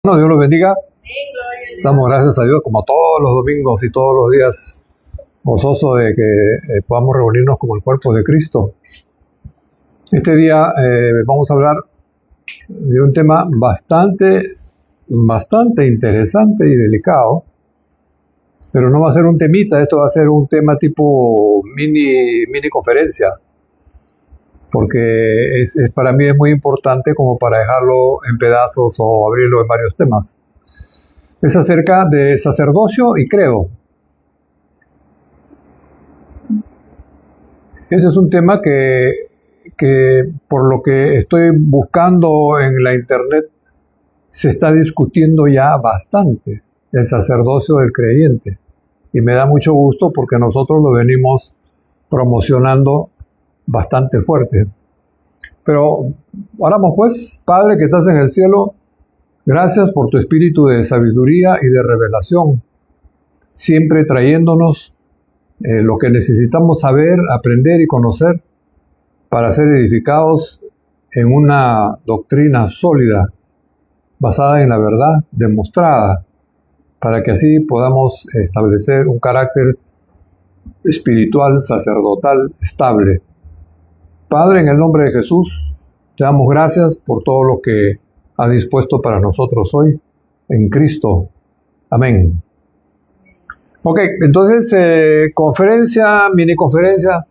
Bueno, Dios los bendiga. Damos gracias a Dios como todos los domingos y todos los días, gozoso de que podamos reunirnos como el cuerpo de Cristo. Este día vamos a hablar de un tema bastante interesante y delicado, pero no va a ser un temita, esto va a ser un tema tipo mini conferencia, porque para mí es muy importante como para dejarlo en pedazos o abrirlo en varios temas. Es acerca de sacerdocio y credo. Ese es un tema que por lo que estoy buscando en la internet se está discutiendo ya bastante, el sacerdocio del creyente. Y me da mucho gusto porque nosotros lo venimos promocionando bastante fuerte. Pero oramos pues. Padre que estás en el cielo, gracias por tu espíritu de sabiduría y de revelación, siempre trayéndonos lo que necesitamos saber, aprender y conocer para ser edificados en una doctrina sólida, basada en la verdad, demostrada, para que así podamos establecer un carácter espiritual, sacerdotal, estable. Padre, en el nombre de Jesús, te damos gracias por todo lo que has dispuesto para nosotros hoy, en Cristo. Amén. Ok, entonces, mini conferencia,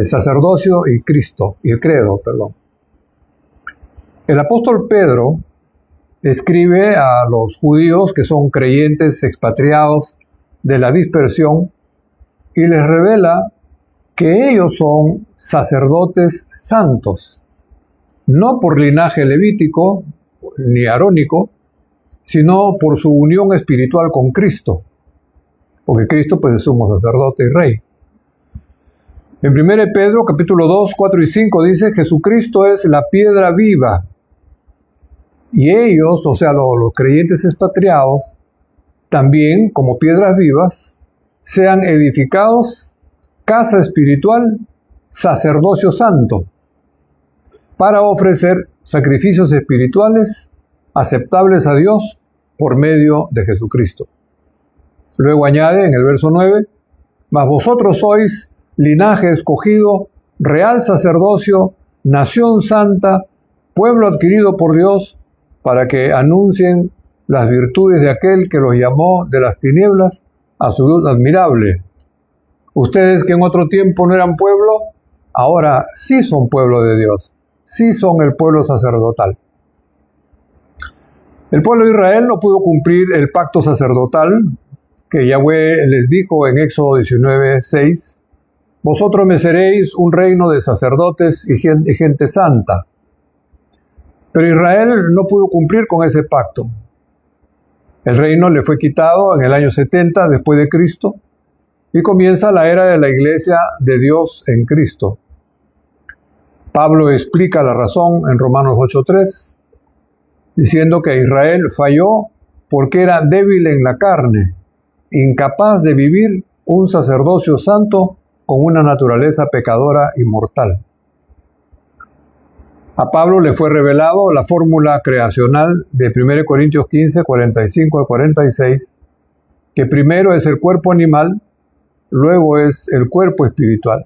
sacerdocio y Cristo, y el credo, perdón. El apóstol Pedro escribe a los judíos que son creyentes expatriados de la dispersión y les revela que ellos son sacerdotes santos, no por linaje levítico ni arónico, sino por su unión espiritual con Cristo, porque Cristo pues es sumo sacerdote y rey. En 1 Pedro capítulo 2, 4 y 5 dice: Jesucristo es la piedra viva, y ellos, o sea, los creyentes expatriados, también como piedras vivas, sean edificados casa espiritual, sacerdocio santo, para ofrecer sacrificios espirituales aceptables a Dios por medio de Jesucristo. Luego añade en el verso 9: mas vosotros sois linaje escogido, real sacerdocio, nación santa, pueblo adquirido por Dios, para que anuncien las virtudes de aquel que los llamó de las tinieblas a su luz admirable. Ustedes que en otro tiempo no eran pueblo, ahora sí son pueblo de Dios, sí son el pueblo sacerdotal. El pueblo de Israel no pudo cumplir el pacto sacerdotal que Yahweh les dijo en Éxodo 19:6: vosotros me seréis un reino de sacerdotes y gente santa. Pero Israel no pudo cumplir con ese pacto. El reino le fue quitado en el año 70 después de Cristo y comienza la era de la iglesia de Dios en Cristo. Pablo explica la razón en Romanos 8:3, diciendo que Israel falló porque era débil en la carne, incapaz de vivir un sacerdocio santo con una naturaleza pecadora y mortal. A Pablo le fue revelado la fórmula creacional de 1 Corintios 15, 45 al 46, que primero es el cuerpo animal, luego es el cuerpo espiritual.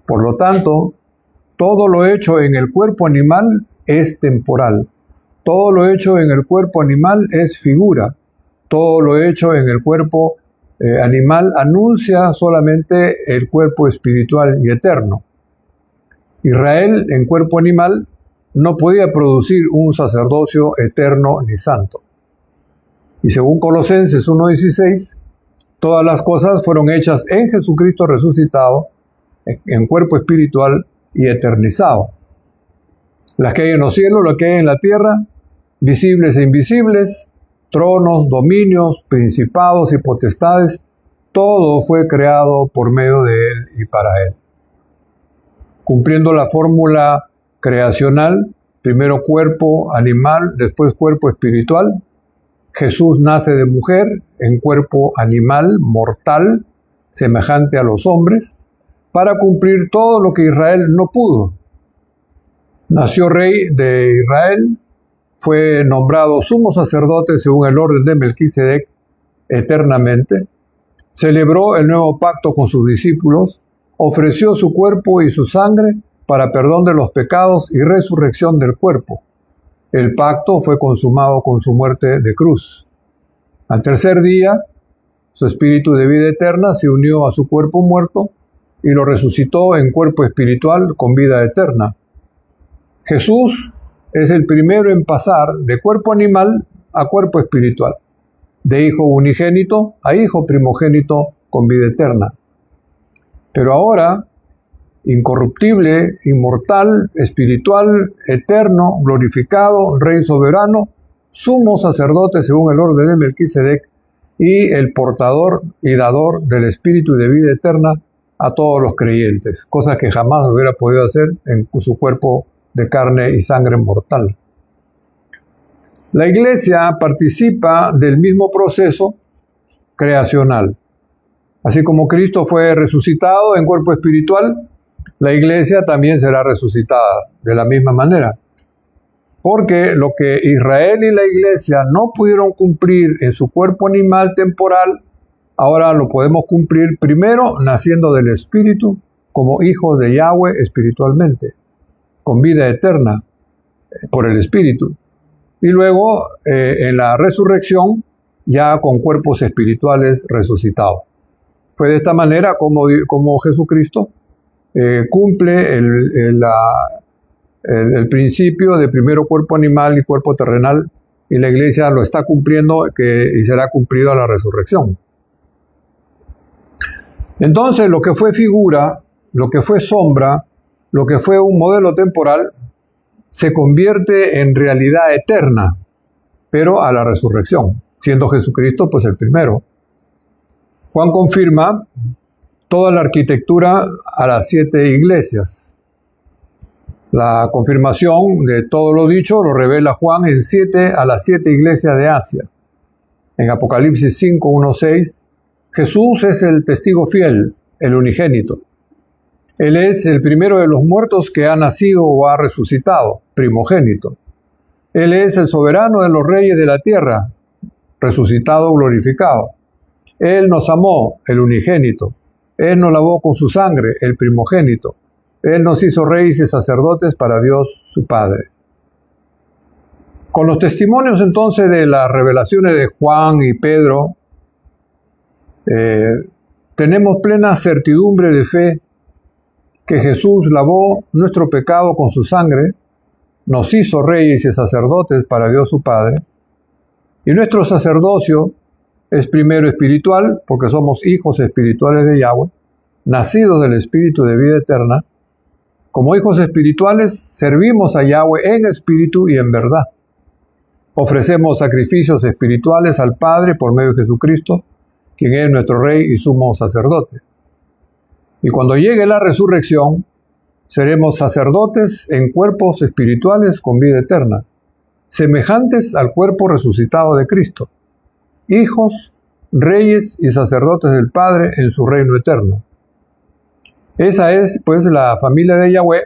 Por lo tanto, todo lo hecho en el cuerpo animal es temporal. Todo lo hecho en el cuerpo animal es figura. Todo lo hecho en el cuerpo animal anuncia solamente el cuerpo espiritual y eterno. Israel, en cuerpo animal, no podía producir un sacerdocio eterno ni santo. Y según Colosenses 1:16, todas las cosas fueron hechas en Jesucristo resucitado, en cuerpo espiritual y eternizado. Las que hay en los cielos, las que hay en la tierra, visibles e invisibles, tronos, dominios, principados y potestades, todo fue creado por medio de Él y para Él. Cumpliendo la fórmula creacional, primero cuerpo animal, después cuerpo espiritual, Jesús nace de mujer en cuerpo animal, mortal, semejante a los hombres, para cumplir todo lo que Israel no pudo. Nació rey de Israel, fue nombrado sumo sacerdote según el orden de Melquisedec eternamente, celebró el nuevo pacto con sus discípulos, ofreció su cuerpo y su sangre para perdón de los pecados y resurrección del cuerpo. El pacto fue consumado con su muerte de cruz. Al tercer día, su espíritu de vida eterna se unió a su cuerpo muerto y lo resucitó en cuerpo espiritual con vida eterna. Jesús es el primero en pasar de cuerpo animal a cuerpo espiritual, de hijo unigénito a hijo primogénito con vida eterna. Pero ahora, incorruptible, inmortal, espiritual, eterno, glorificado, Rey soberano, sumo sacerdote según el orden de Melquisedec y el portador y dador del espíritu de vida eterna a todos los creyentes, cosa que jamás hubiera podido hacer en su cuerpo de carne y sangre mortal. La Iglesia participa del mismo proceso creacional. Así como Cristo fue resucitado en cuerpo espiritual, la Iglesia también será resucitada de la misma manera. Porque lo que Israel y la Iglesia no pudieron cumplir en su cuerpo animal temporal, ahora lo podemos cumplir primero naciendo del Espíritu como hijos de Yahweh espiritualmente, con vida eterna por el Espíritu. Y luego en la resurrección ya con cuerpos espirituales resucitados. Fue de esta manera como Jesucristo cumple el principio de primero cuerpo animal y cuerpo terrenal, y la Iglesia lo está cumpliendo y será cumplido a la resurrección. Entonces lo que fue figura, lo que fue sombra, lo que fue un modelo temporal, se convierte en realidad eterna, pero a la resurrección, siendo Jesucristo pues el primero. Juan confirma toda la arquitectura a las 7 iglesias. La confirmación de todo lo dicho lo revela Juan a las 7 iglesias de Asia. En Apocalipsis 5, 1, 6, Jesús es el testigo fiel, el unigénito. Él es el primero de los muertos que ha nacido o ha resucitado, primogénito. Él es el soberano de los reyes de la tierra, resucitado, glorificado. Él nos amó, el unigénito. Él nos lavó con su sangre, el primogénito. Él nos hizo reyes y sacerdotes para Dios su Padre. Con los testimonios entonces de las revelaciones de Juan y Pedro, tenemos plena certidumbre de fe que Jesús lavó nuestro pecado con su sangre, nos hizo reyes y sacerdotes para Dios su Padre, y nuestro sacerdocio es primero espiritual, porque somos hijos espirituales de Yahweh, nacidos del Espíritu de vida eterna. Como hijos espirituales, servimos a Yahweh en espíritu y en verdad. Ofrecemos sacrificios espirituales al Padre por medio de Jesucristo, quien es nuestro Rey y sumo sacerdote. Y cuando llegue la resurrección, seremos sacerdotes en cuerpos espirituales con vida eterna, semejantes al cuerpo resucitado de Cristo, hijos, reyes y sacerdotes del Padre en su reino eterno. Esa es, pues, la familia de Yahweh,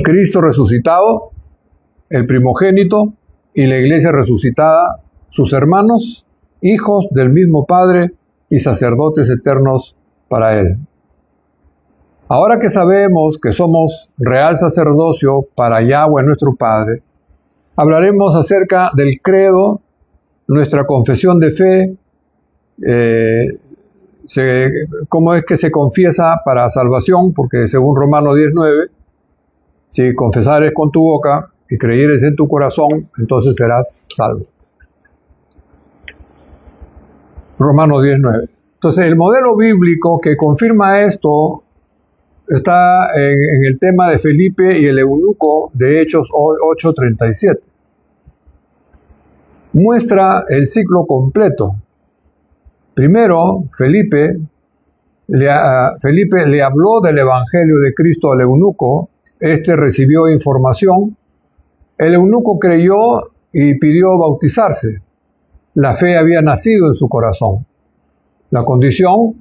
Cristo resucitado, el primogénito, y la iglesia resucitada, sus hermanos, hijos del mismo Padre y sacerdotes eternos para Él. Ahora que sabemos que somos real sacerdocio para Yahweh nuestro Padre, hablaremos acerca del credo, nuestra confesión de fe, cómo es que se confiesa para salvación, porque según Romanos 10:9, si confesares con tu boca y creyeres en tu corazón, entonces serás salvo. Romanos 10:9. Entonces, el modelo bíblico que confirma esto está en el tema de Felipe y el eunuco de Hechos 8:37. Muestra el ciclo completo. Primero, Felipe le habló del Evangelio de Cristo al eunuco. Este recibió información. El eunuco creyó y pidió bautizarse. La fe había nacido en su corazón. La condición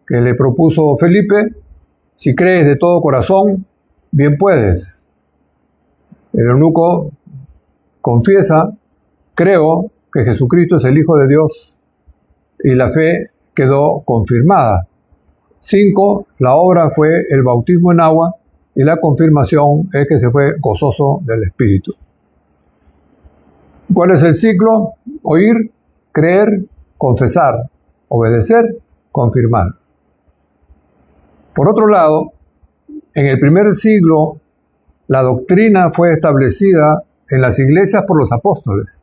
que le propuso Felipe: si crees de todo corazón, bien puedes. El eunuco confiesa, creo que Jesucristo es el Hijo de Dios, y la fe quedó confirmada. 5. La obra fue el bautismo en agua, y la confirmación es que se fue gozoso del Espíritu. ¿Cuál es el ciclo? Oír, creer, confesar, obedecer, confirmar. Por otro lado, en el primer siglo, la doctrina fue establecida en las iglesias por los apóstoles,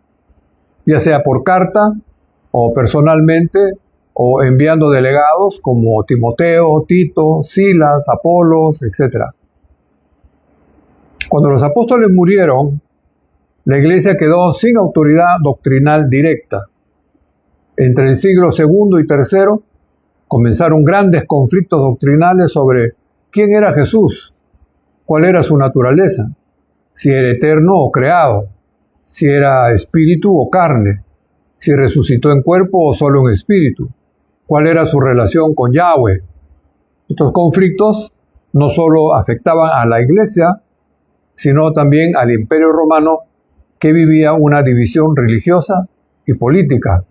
ya sea por carta o personalmente, o enviando delegados como Timoteo, Tito, Silas, Apolos, etc. Cuando los apóstoles murieron, la iglesia quedó sin autoridad doctrinal directa. Entre el siglo segundo y tercero comenzaron grandes conflictos doctrinales sobre quién era Jesús, cuál era su naturaleza, si era eterno o creado, si era espíritu o carne, si resucitó en cuerpo o solo en espíritu, cuál era su relación con Yahweh. Estos conflictos no solo afectaban a la iglesia, sino también al Imperio Romano, que vivía una división religiosa y política.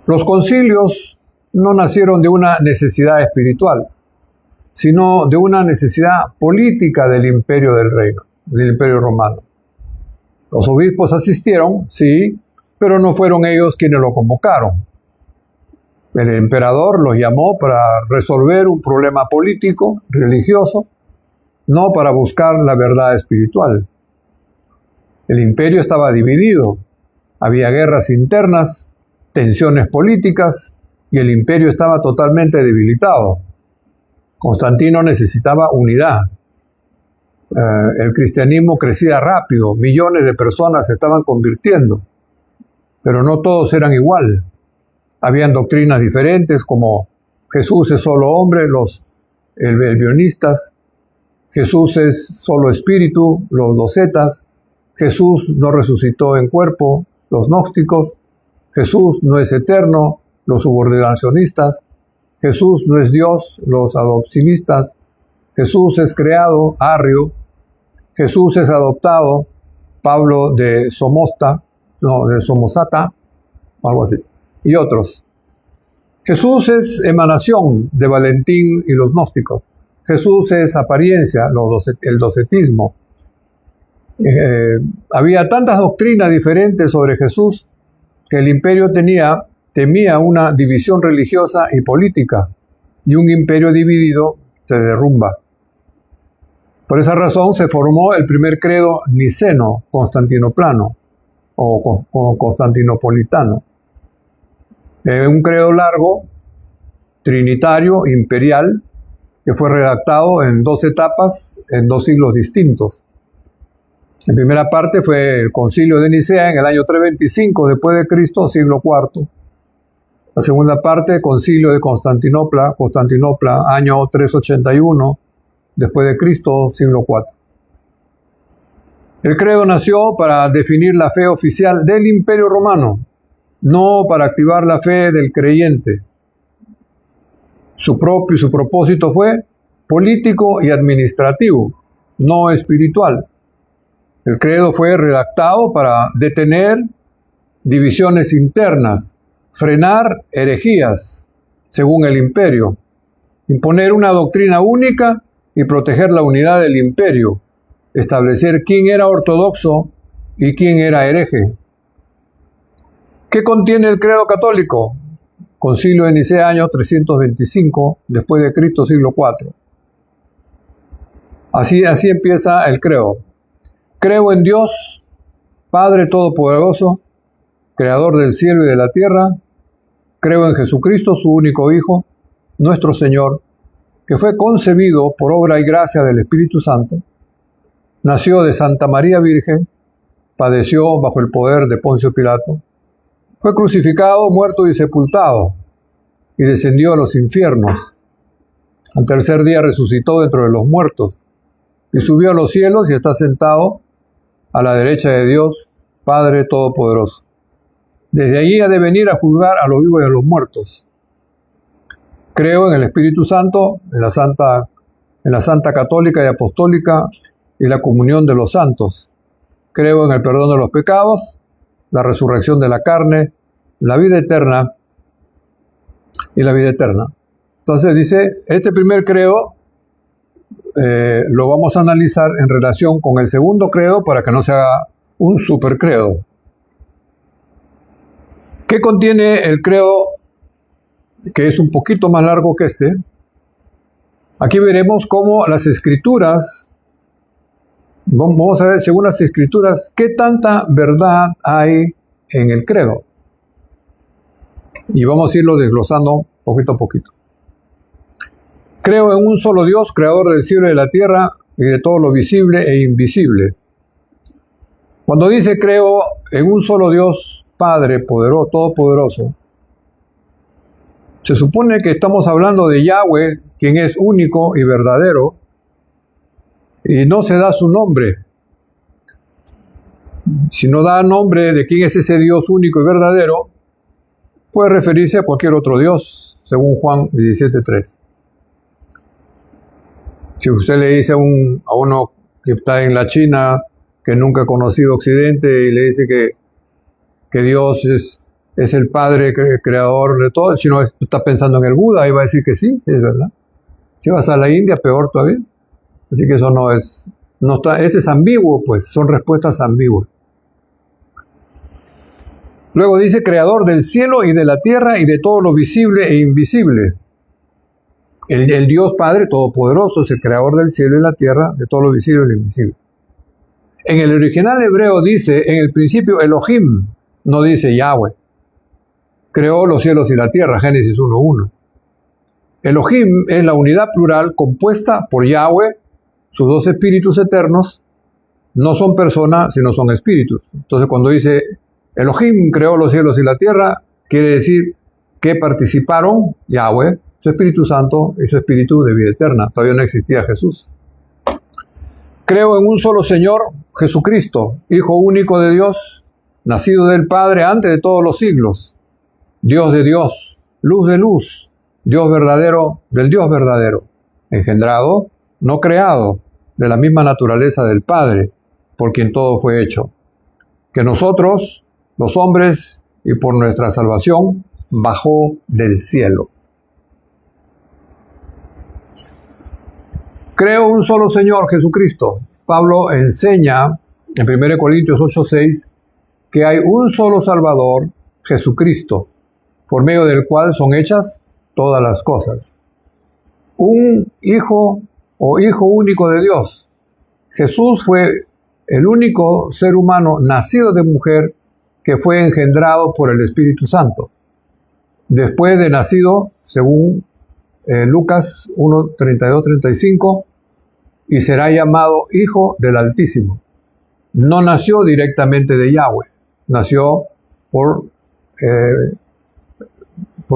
Los concilios no nacieron de una necesidad espiritual, sino de una necesidad política del imperio del reino, del Imperio Romano. Los obispos asistieron, sí, pero no fueron ellos quienes lo convocaron. El emperador los llamó para resolver un problema político, religioso, no para buscar la verdad espiritual. El imperio estaba dividido, había guerras internas, tensiones políticas, y el imperio estaba totalmente debilitado. Constantino necesitaba unidad. El cristianismo crecía rápido, millones de personas se estaban convirtiendo, pero no todos eran igual. Habían doctrinas diferentes como Jesús es solo hombre, los elbionistas, Jesús es solo espíritu, los docetas, Jesús no resucitó en cuerpo, los gnósticos, Jesús no es eterno, los subordinacionistas, Jesús no es Dios, los adopcionistas, Jesús es creado, Arrio, Jesús es adoptado, Pablo de Somosata, algo así, y otros. Jesús es emanación de Valentín y los gnósticos. Jesús es apariencia, el docetismo. Había tantas doctrinas diferentes sobre Jesús que el imperio temía una división religiosa y política, y un imperio dividido se derrumba. Por esa razón se formó el primer credo niceno constantinoplano o constantinopolitano. Un credo largo, trinitario, imperial, que fue redactado en 2 etapas en 2 siglos distintos. La primera parte fue el Concilio de Nicea en el año 325 después de Cristo, siglo IV. La segunda parte, Concilio de Constantinopla, año 381 después de Cristo, siglo IV. El credo nació para definir la fe oficial del Imperio Romano, no para activar la fe del creyente. Su propósito fue político y administrativo, no espiritual. El credo fue redactado para detener divisiones internas, frenar herejías, según el imperio, imponer una doctrina única y proteger la unidad del imperio, establecer quién era ortodoxo y quién era hereje. ¿Qué contiene el credo católico? Concilio de Nicea, año 325, después de Cristo, siglo IV. Así empieza el credo. Creo en Dios, Padre Todopoderoso, Creador del cielo y de la tierra. Creo en Jesucristo, su único Hijo, nuestro Señor, que fue concebido por obra y gracia del Espíritu Santo, nació de Santa María Virgen, padeció bajo el poder de Poncio Pilato, fue crucificado, muerto y sepultado, y descendió a los infiernos. Al tercer día resucitó dentro de los muertos, y subió a los cielos y está sentado a la derecha de Dios, Padre Todopoderoso. Desde allí ha de venir a juzgar a los vivos y a los muertos. Creo en el Espíritu Santo, en la Santa Católica y Apostólica y la comunión de los santos. Creo en el perdón de los pecados, la resurrección de la carne, la vida eterna y la vida eterna. Entonces dice, este primer credo lo vamos a analizar en relación con el segundo credo para que no se haga un super credo. ¿Qué contiene el credo que es un poquito más largo que este? Aquí veremos cómo las escrituras, vamos a ver según las escrituras, qué tanta verdad hay en el credo. Y vamos a irlo desglosando poquito a poquito. Creo en un solo Dios, creador del cielo y de la tierra, y de todo lo visible e invisible. Cuando dice creo en un solo Dios, Padre poderoso, todopoderoso, se supone que estamos hablando de Yahweh, quien es único y verdadero, y no se da su nombre. Si no da nombre de quién es ese Dios único y verdadero, puede referirse a cualquier otro Dios, según Juan 17:3. Si usted le dice a uno que está en la China, que nunca ha conocido Occidente, y le dice que Dios es el Padre creador de todo, si no está pensando en el Buda, ahí va a decir que sí, es verdad. Si vas a la India, peor todavía. Así que eso no está, este es ambiguo, pues, son respuestas ambiguas. Luego dice, creador del cielo y de la tierra y de todo lo visible e invisible. El Dios Padre Todopoderoso es el creador del cielo y la tierra, de todo lo visible y lo invisible. En el original hebreo dice, en el principio Elohim, no dice Yahweh. Creó los cielos y la tierra, Génesis 1:1. Elohim es la unidad plural compuesta por Yahweh, sus dos espíritus eternos, no son personas, sino son espíritus. Entonces cuando dice Elohim creó los cielos y la tierra, quiere decir que participaron Yahweh, su Espíritu Santo y su Espíritu de vida eterna. Todavía no existía Jesús. Creo en un solo Señor, Jesucristo, Hijo único de Dios, nacido del Padre antes de todos los siglos, Dios de Dios, luz de luz, Dios verdadero del Dios verdadero, engendrado, no creado, de la misma naturaleza del Padre, por quien todo fue hecho. Que nosotros, los hombres, y por nuestra salvación, bajó del cielo. Creo un solo Señor, Jesucristo. Pablo enseña en 1 Corintios 8:6 que hay un solo Salvador, Jesucristo, por medio del cual son hechas todas las cosas. Un hijo o hijo único de Dios. Jesús fue el único ser humano nacido de mujer que fue engendrado por el Espíritu Santo. Después de nacido, según Lucas 1:32-35, y será llamado Hijo del Altísimo. No nació directamente de Yahweh, nació por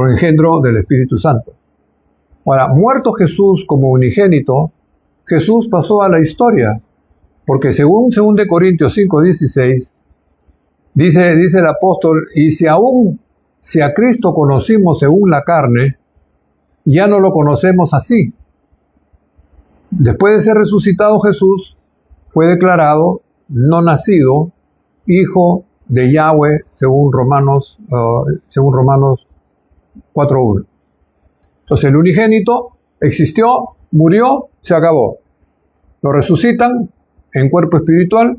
engendro del Espíritu Santo. Ahora, muerto Jesús como unigénito, Jesús pasó a la historia, porque según 2 Corintios 5:16, dice el apóstol, y si a Cristo conocimos según la carne, ya no lo conocemos así. Después de ser resucitado Jesús, fue declarado no nacido, hijo de Yahweh, según Romanos 4:1. Entonces el unigénito existió, murió, se acabó. Lo resucitan en cuerpo espiritual,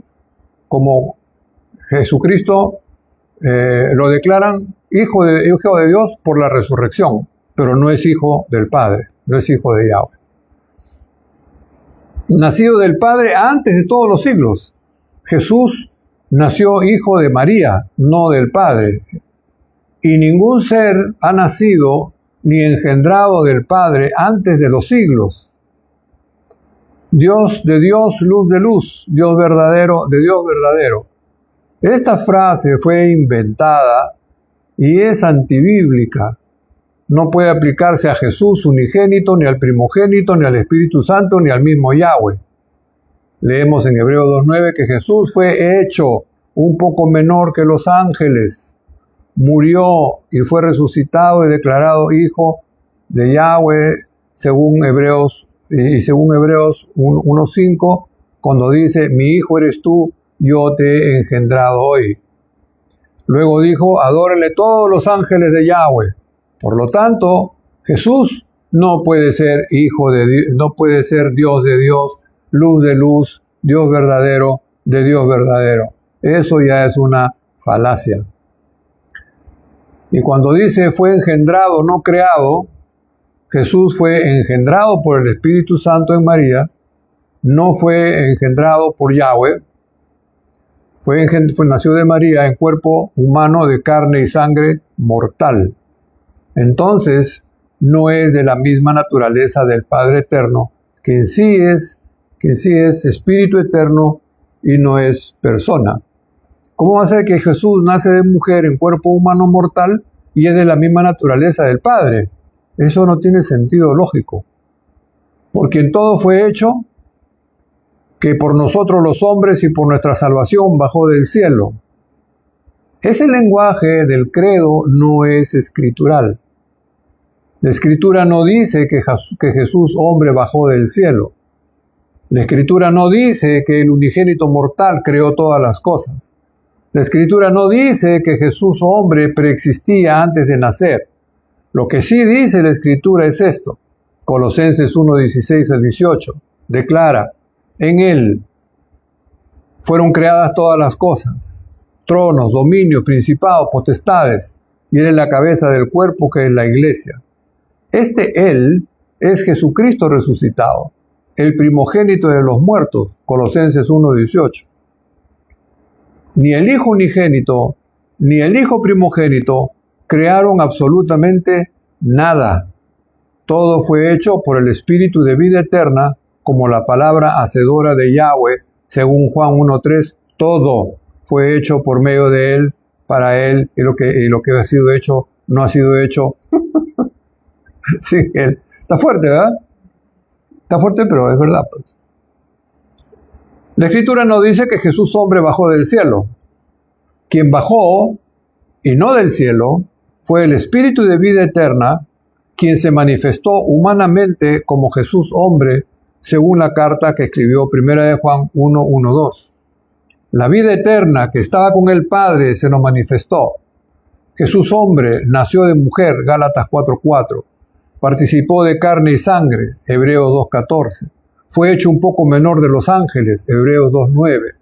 como Jesucristo lo declaran hijo de Dios por la resurrección, pero no es hijo del Padre, no es hijo de Yahweh. Nacido del Padre antes de todos los siglos. Jesús nació hijo de María, no del Padre. Y ningún ser ha nacido ni engendrado del Padre antes de los siglos. Dios de Dios, luz de luz, Dios verdadero de Dios verdadero. Esta frase fue inventada y es antibíblica. No puede aplicarse a Jesús unigénito, ni al primogénito, ni al Espíritu Santo, ni al mismo Yahweh. Leemos en Hebreos 2:9 que Jesús fue hecho un poco menor que los ángeles, murió y fue resucitado y declarado hijo de Yahweh, según Hebreos 1:5, cuando dice, mi hijo eres tú, yo te he engendrado hoy. Luego dijo, adórenle todos los ángeles de Yahweh. Por lo tanto, Jesús no puede ser hijo de Dios, no puede ser Dios de Dios, luz de luz, Dios verdadero de Dios verdadero. Eso ya es una falacia. Y cuando dice fue engendrado, no creado, Jesús fue engendrado por el Espíritu Santo en María, no fue engendrado por Yahweh, nació de María en cuerpo humano de carne y sangre mortal. Entonces, no es de la misma naturaleza del Padre Eterno, que en sí es Espíritu Eterno y no es persona. ¿Cómo va a ser que Jesús nace de mujer en cuerpo humano mortal y es de la misma naturaleza del Padre? Eso no tiene sentido lógico. Porque en todo fue hecho que por nosotros los hombres y por nuestra salvación bajó del cielo. Ese lenguaje del credo no es escritural. La Escritura no dice que Jesús hombre bajó del cielo. La Escritura no dice que el unigénito mortal creó todas las cosas. La Escritura no dice que Jesús hombre preexistía antes de nacer. Lo que sí dice la Escritura es esto. Colosenses 1:16 al 18 declara, en Él fueron creadas todas las cosas, tronos, dominios, principados, potestades, y Él es la cabeza del cuerpo que es la iglesia. Este Él es Jesucristo resucitado, el primogénito de los muertos, Colosenses 1:18. Ni el Hijo unigénito, ni el Hijo primogénito crearon absolutamente nada. Todo fue hecho por el Espíritu de vida eterna, como la palabra hacedora de Yahweh, según Juan 1:3, todo fue hecho por medio de Él, para Él, y lo que ha sido hecho, no ha sido hecho. Sí, Él. Está fuerte, ¿verdad? Está fuerte, pero es verdad, pues. La Escritura nos dice que Jesús hombre bajó del cielo. Quien bajó, y no del cielo, fue el Espíritu de vida eterna, quien se manifestó humanamente como Jesús hombre, según la carta que escribió 1 de Juan 1:1-2. La vida eterna que estaba con el Padre se nos manifestó. Jesús hombre nació de mujer, Gálatas 4:4. Participó de carne y sangre, Hebreos 2:14. Fue hecho un poco menor de los ángeles, Hebreos 2:9.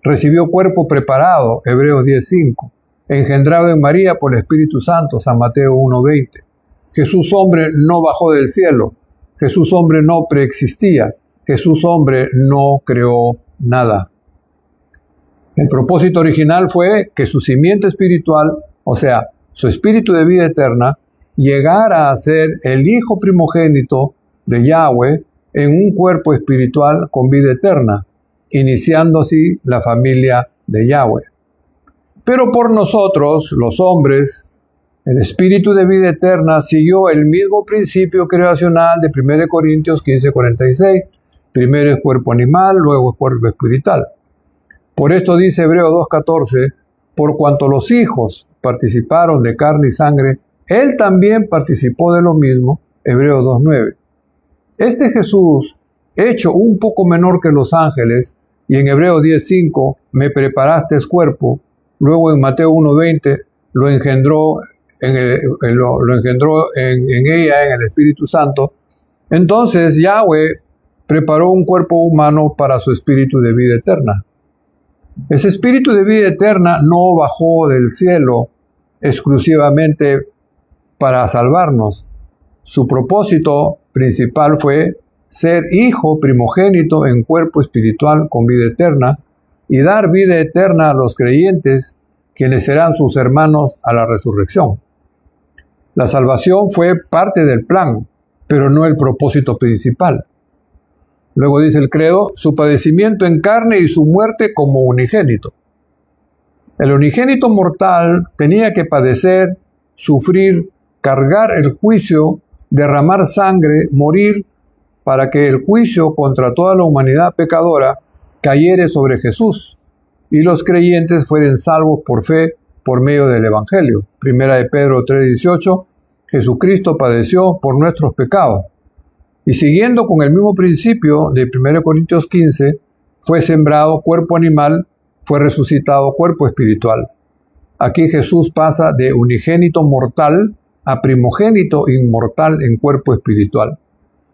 Recibió cuerpo preparado, Hebreos 10:5. Engendrado en María por el Espíritu Santo, San Mateo 1:20. Jesús hombre no bajó del cielo. Jesús hombre no preexistía. Jesús hombre no creó nada. El propósito original fue que su simiente espiritual, o sea, su espíritu de vida eterna, llegara a ser el Hijo primogénito de Yahweh en un cuerpo espiritual con vida eterna, iniciando así la familia de Yahweh. Pero por nosotros, los hombres, el espíritu de vida eterna siguió el mismo principio creacional de 1 Corintios 15:46. Primero es cuerpo animal, luego es cuerpo espiritual. Por esto dice Hebreos 2:14, por cuanto los hijos participaron de carne y sangre, Él también participó de lo mismo, Hebreos 2:9. Este Jesús, hecho un poco menor que los ángeles, y en Hebreos 10:5, me preparaste cuerpo, luego en Mateo 1:20, lo engendró en ella, en el Espíritu Santo. Entonces Yahweh preparó un cuerpo humano para su espíritu de vida eterna. Ese espíritu de vida eterna no bajó del cielo exclusivamente para salvarnos. Su propósito principal fue ser hijo primogénito en cuerpo espiritual con vida eterna y dar vida eterna a los creyentes, quienes serán sus hermanos a la resurrección. La salvación fue parte del plan, pero no el propósito principal. Luego dice el credo, su padecimiento en carne y su muerte como unigénito. El unigénito mortal tenía que padecer, sufrir, cargar el juicio, derramar sangre, morir, para que el juicio contra toda la humanidad pecadora cayere sobre Jesús y los creyentes fueran salvos por fe por medio del Evangelio. Primera de Pedro 3:18, Jesucristo padeció por nuestros pecados. Y siguiendo con el mismo principio de 1 Corintios 15, fue sembrado cuerpo animal fue resucitado cuerpo espiritual. Aquí Jesús pasa de unigénito mortal a primogénito inmortal en cuerpo espiritual.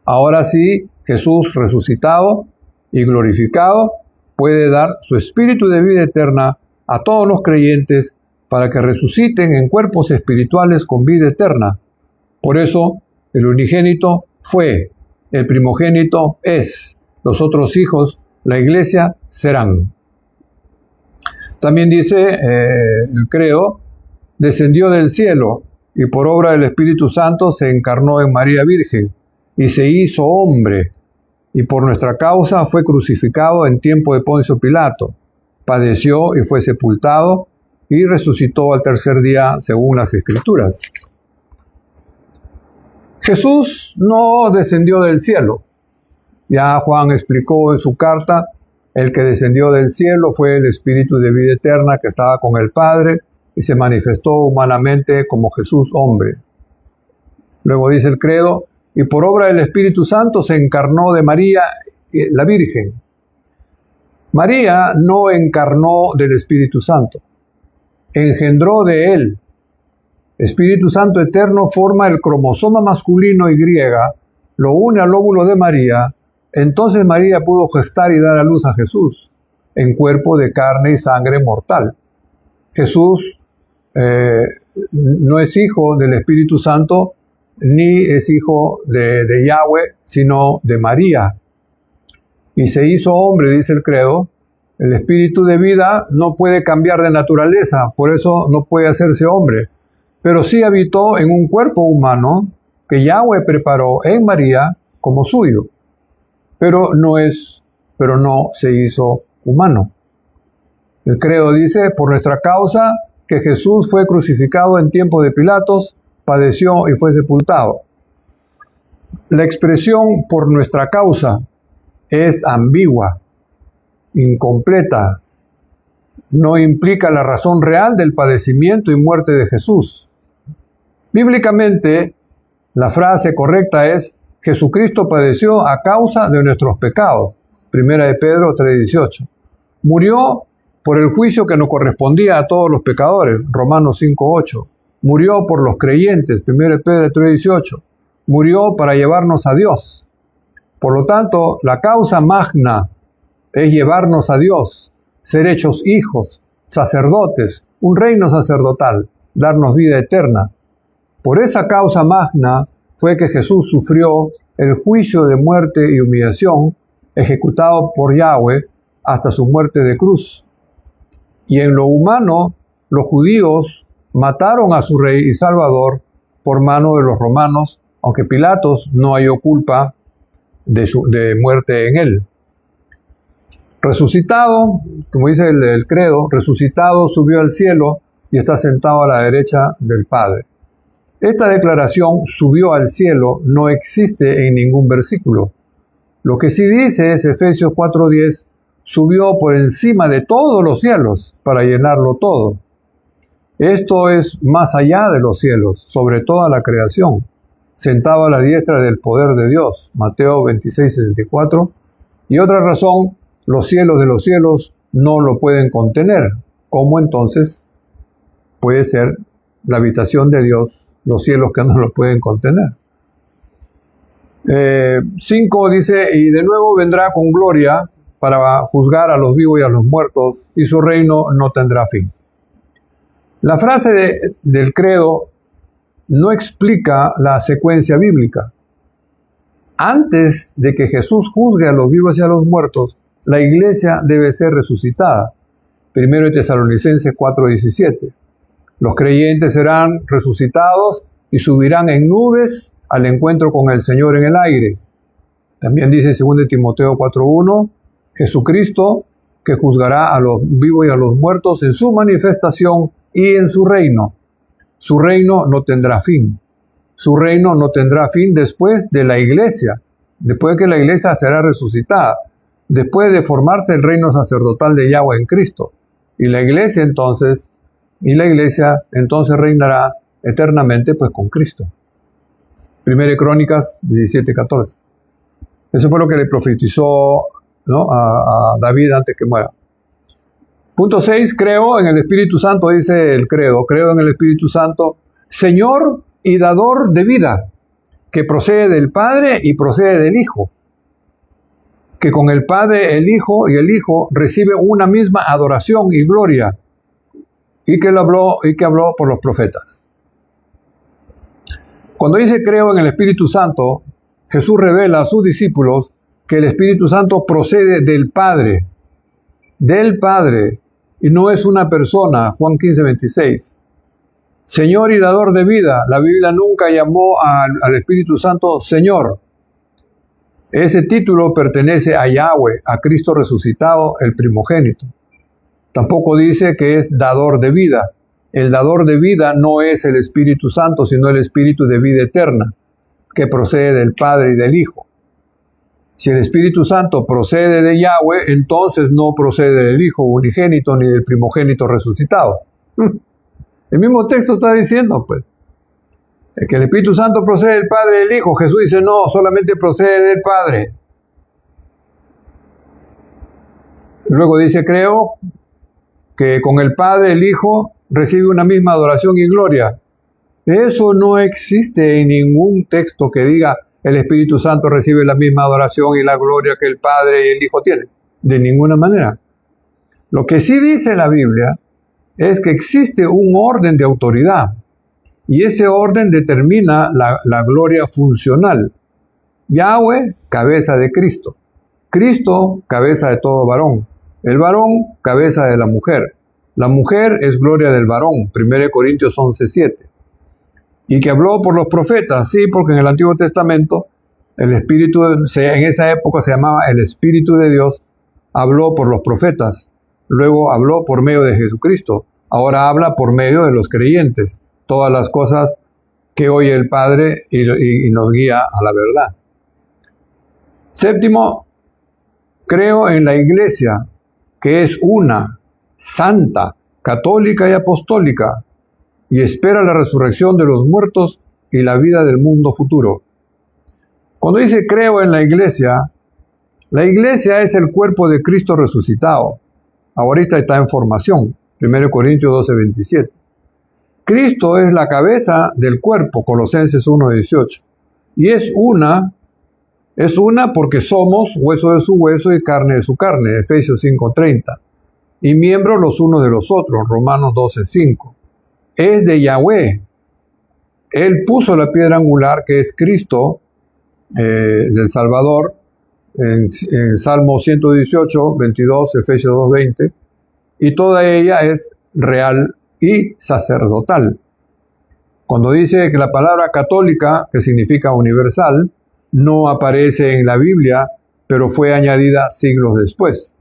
Ahora sí, Jesús resucitado y glorificado puede dar su espíritu de vida eterna a todos los creyentes para que resuciten en cuerpos espirituales con vida eterna. Por eso, el unigénito fue, el primogénito es, los otros hijos, la iglesia, serán. También dice el credo, descendió del cielo y por obra del Espíritu Santo se encarnó en María Virgen y se hizo hombre y por nuestra causa fue crucificado en tiempo de Poncio Pilato, padeció y fue sepultado y resucitó al tercer día según las Escrituras. Jesús no descendió del cielo. Ya Juan explicó en su carta, el que descendió del cielo fue el Espíritu de vida eterna que estaba con el Padre y se manifestó humanamente como Jesús hombre. Luego dice el credo, y por obra del Espíritu Santo se encarnó de María, la Virgen. María no encarnó del Espíritu Santo, engendró de él. Espíritu Santo eterno forma el cromosoma masculino Y, lo une al óvulo de María. Entonces María pudo gestar y dar a luz a Jesús, en cuerpo de carne y sangre mortal. Jesús no es hijo del Espíritu Santo, ni es hijo de Yahweh, sino de María. Y se hizo hombre, dice el credo. El espíritu de vida no puede cambiar de naturaleza, por eso no puede hacerse hombre. Pero sí habitó en un cuerpo humano que Yahweh preparó en María como suyo. Pero no se hizo humano. El credo dice, por nuestra causa, que Jesús fue crucificado en tiempo de Pilatos, padeció y fue sepultado. La expresión por nuestra causa es ambigua, incompleta, no implica la razón real del padecimiento y muerte de Jesús. Bíblicamente, la frase correcta es, Jesucristo padeció a causa de nuestros pecados. 1 de Pedro 3:18. Murió por el juicio que nos correspondía a todos los pecadores. Romanos 5:8. Murió por los creyentes. 1 de Pedro 3:18. Murió para llevarnos a Dios. Por lo tanto, la causa magna es llevarnos a Dios, ser hechos hijos, sacerdotes, un reino sacerdotal, darnos vida eterna. Por esa causa magna fue que Jesús sufrió el juicio de muerte y humillación ejecutado por Yahweh hasta su muerte de cruz. Y en lo humano, los judíos mataron a su rey y salvador por mano de los romanos, aunque Pilatos no halló culpa de muerte en él. Resucitado, como dice el credo, resucitado subió al cielo y está sentado a la derecha del Padre. Esta declaración, subió al cielo, no existe en ningún versículo. Lo que sí dice es Efesios 4:10, subió por encima de todos los cielos para llenarlo todo. Esto es más allá de los cielos, sobre toda la creación, sentado a la diestra del poder de Dios, Mateo 26:64. Y otra razón, los cielos de los cielos no lo pueden contener. ¿Cómo entonces puede ser la habitación de Dios los cielos que no lo pueden contener? 5 dice, y de nuevo vendrá con gloria para juzgar a los vivos y a los muertos, y su reino no tendrá fin. La frase del credo no explica la secuencia bíblica. Antes de que Jesús juzgue a los vivos y a los muertos, la iglesia debe ser resucitada. 1 Tesalonicenses 4:17. Los creyentes serán resucitados y subirán en nubes al encuentro con el Señor en el aire. También dice 2 Timoteo 4:1, Jesucristo que juzgará a los vivos y a los muertos en su manifestación y en su reino. Su reino no tendrá fin. Su reino no tendrá fin después de la iglesia, después de que la iglesia será resucitada, después de formarse el reino sacerdotal de Yahweh en Cristo. Y la iglesia entonces reinará eternamente pues con Cristo. 1 Crónicas 17:14. Eso fue lo que le profetizó, ¿no?, a David antes que muera. Punto 6, creo en el Espíritu Santo, dice el credo, creo en el Espíritu Santo, Señor y dador de vida, que procede del Padre y procede del Hijo, que con el Padre, el Hijo y el Hijo reciben una misma adoración y gloria, y que habló por los profetas. Cuando dice creo en el Espíritu Santo, Jesús revela a sus discípulos que el Espíritu Santo procede del Padre, y no es una persona. Juan 15:26. Señor y dador de vida, la Biblia nunca llamó al Espíritu Santo Señor. Ese título pertenece a Yahweh, a Cristo resucitado, el primogénito. Tampoco dice que es dador de vida. El dador de vida no es el Espíritu Santo, sino el Espíritu de vida eterna, que procede del Padre y del Hijo. Si el Espíritu Santo procede de Yahweh, entonces no procede del Hijo unigénito ni del primogénito resucitado. El mismo texto está diciendo, pues, que el Espíritu Santo procede del Padre y del Hijo. Jesús dice, no, solamente procede del Padre. Luego dice, creo que con el Padre el Hijo recibe una misma adoración y gloria. Eso no existe en ningún texto que diga el Espíritu Santo recibe la misma adoración y la gloria que el Padre y el Hijo tienen. De ninguna manera. Lo que sí dice la Biblia es que existe un orden de autoridad, y ese orden determina la gloria funcional. Yahweh, cabeza de Cristo. Cristo, cabeza de todo varón. El varón, cabeza de la mujer. La mujer es gloria del varón. 1 Corintios 11:7. Y que habló por los profetas, sí, porque en el Antiguo Testamento el Espíritu, en esa época se llamaba el Espíritu de Dios, habló por los profetas. Luego habló por medio de Jesucristo. Ahora habla por medio de los creyentes. Todas las cosas que oye el Padre y nos guía a la verdad. Séptimo, creo en la Iglesia, que es una, santa, católica y apostólica, y espera la resurrección de los muertos y la vida del mundo futuro. Cuando dice creo en la Iglesia es el cuerpo de Cristo resucitado. Ahorita está en formación. 1 Corintios 12:27. Cristo es la cabeza del cuerpo, Colosenses 1:18. Y es una porque somos hueso de su hueso y carne de su carne, Efesios 5:30. Y miembros los unos de los otros, Romanos 12:5. Es de Yahweh. Él puso la piedra angular, que es Cristo, del Salvador, en Salmo 118, 22, Efesios 2:20, y toda ella es real y sacerdotal. Cuando dice que la palabra católica, que significa universal, no aparece en la Biblia, pero fue añadida siglos después.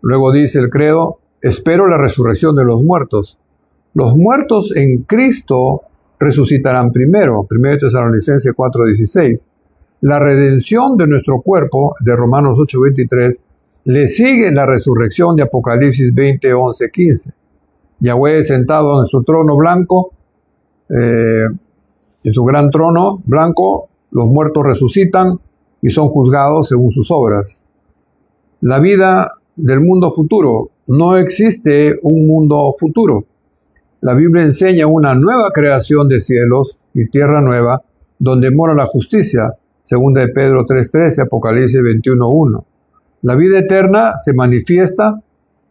Luego dice el credo, espero la resurrección de los muertos. Los muertos en Cristo resucitarán primero, 1 Tesalonicenses 4:16. La redención de nuestro cuerpo, de Romanos 8:23, le sigue la resurrección de Apocalipsis 20:11-15. Yahweh sentado en su trono blanco, en su gran trono blanco, los muertos resucitan y son juzgados según sus obras. La vida del mundo futuro, no existe un mundo futuro. La Biblia enseña una nueva creación de cielos y tierra nueva, donde mora la justicia, 2 de Pedro 3:13, Apocalipsis 21:1. La vida eterna se manifiesta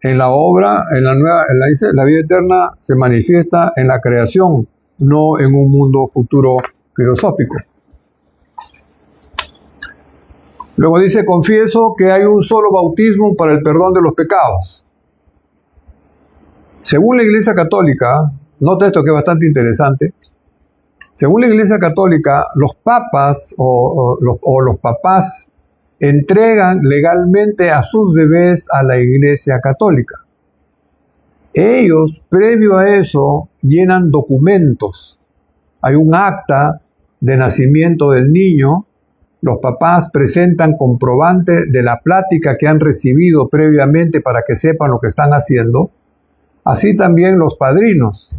en la obra, la vida eterna se manifiesta en la creación, no en un mundo futuro filosófico. Luego dice, confieso que hay un solo bautismo para el perdón de los pecados. Según la Iglesia Católica, nota esto que es bastante interesante, según la Iglesia Católica, los papas o los papás entregan legalmente a sus bebés a la Iglesia Católica. Ellos, previo a eso, llenan documentos. Hay un acta de nacimiento del niño. Los papás presentan comprobante de la plática que han recibido previamente para que sepan lo que están haciendo. Así también los padrinos,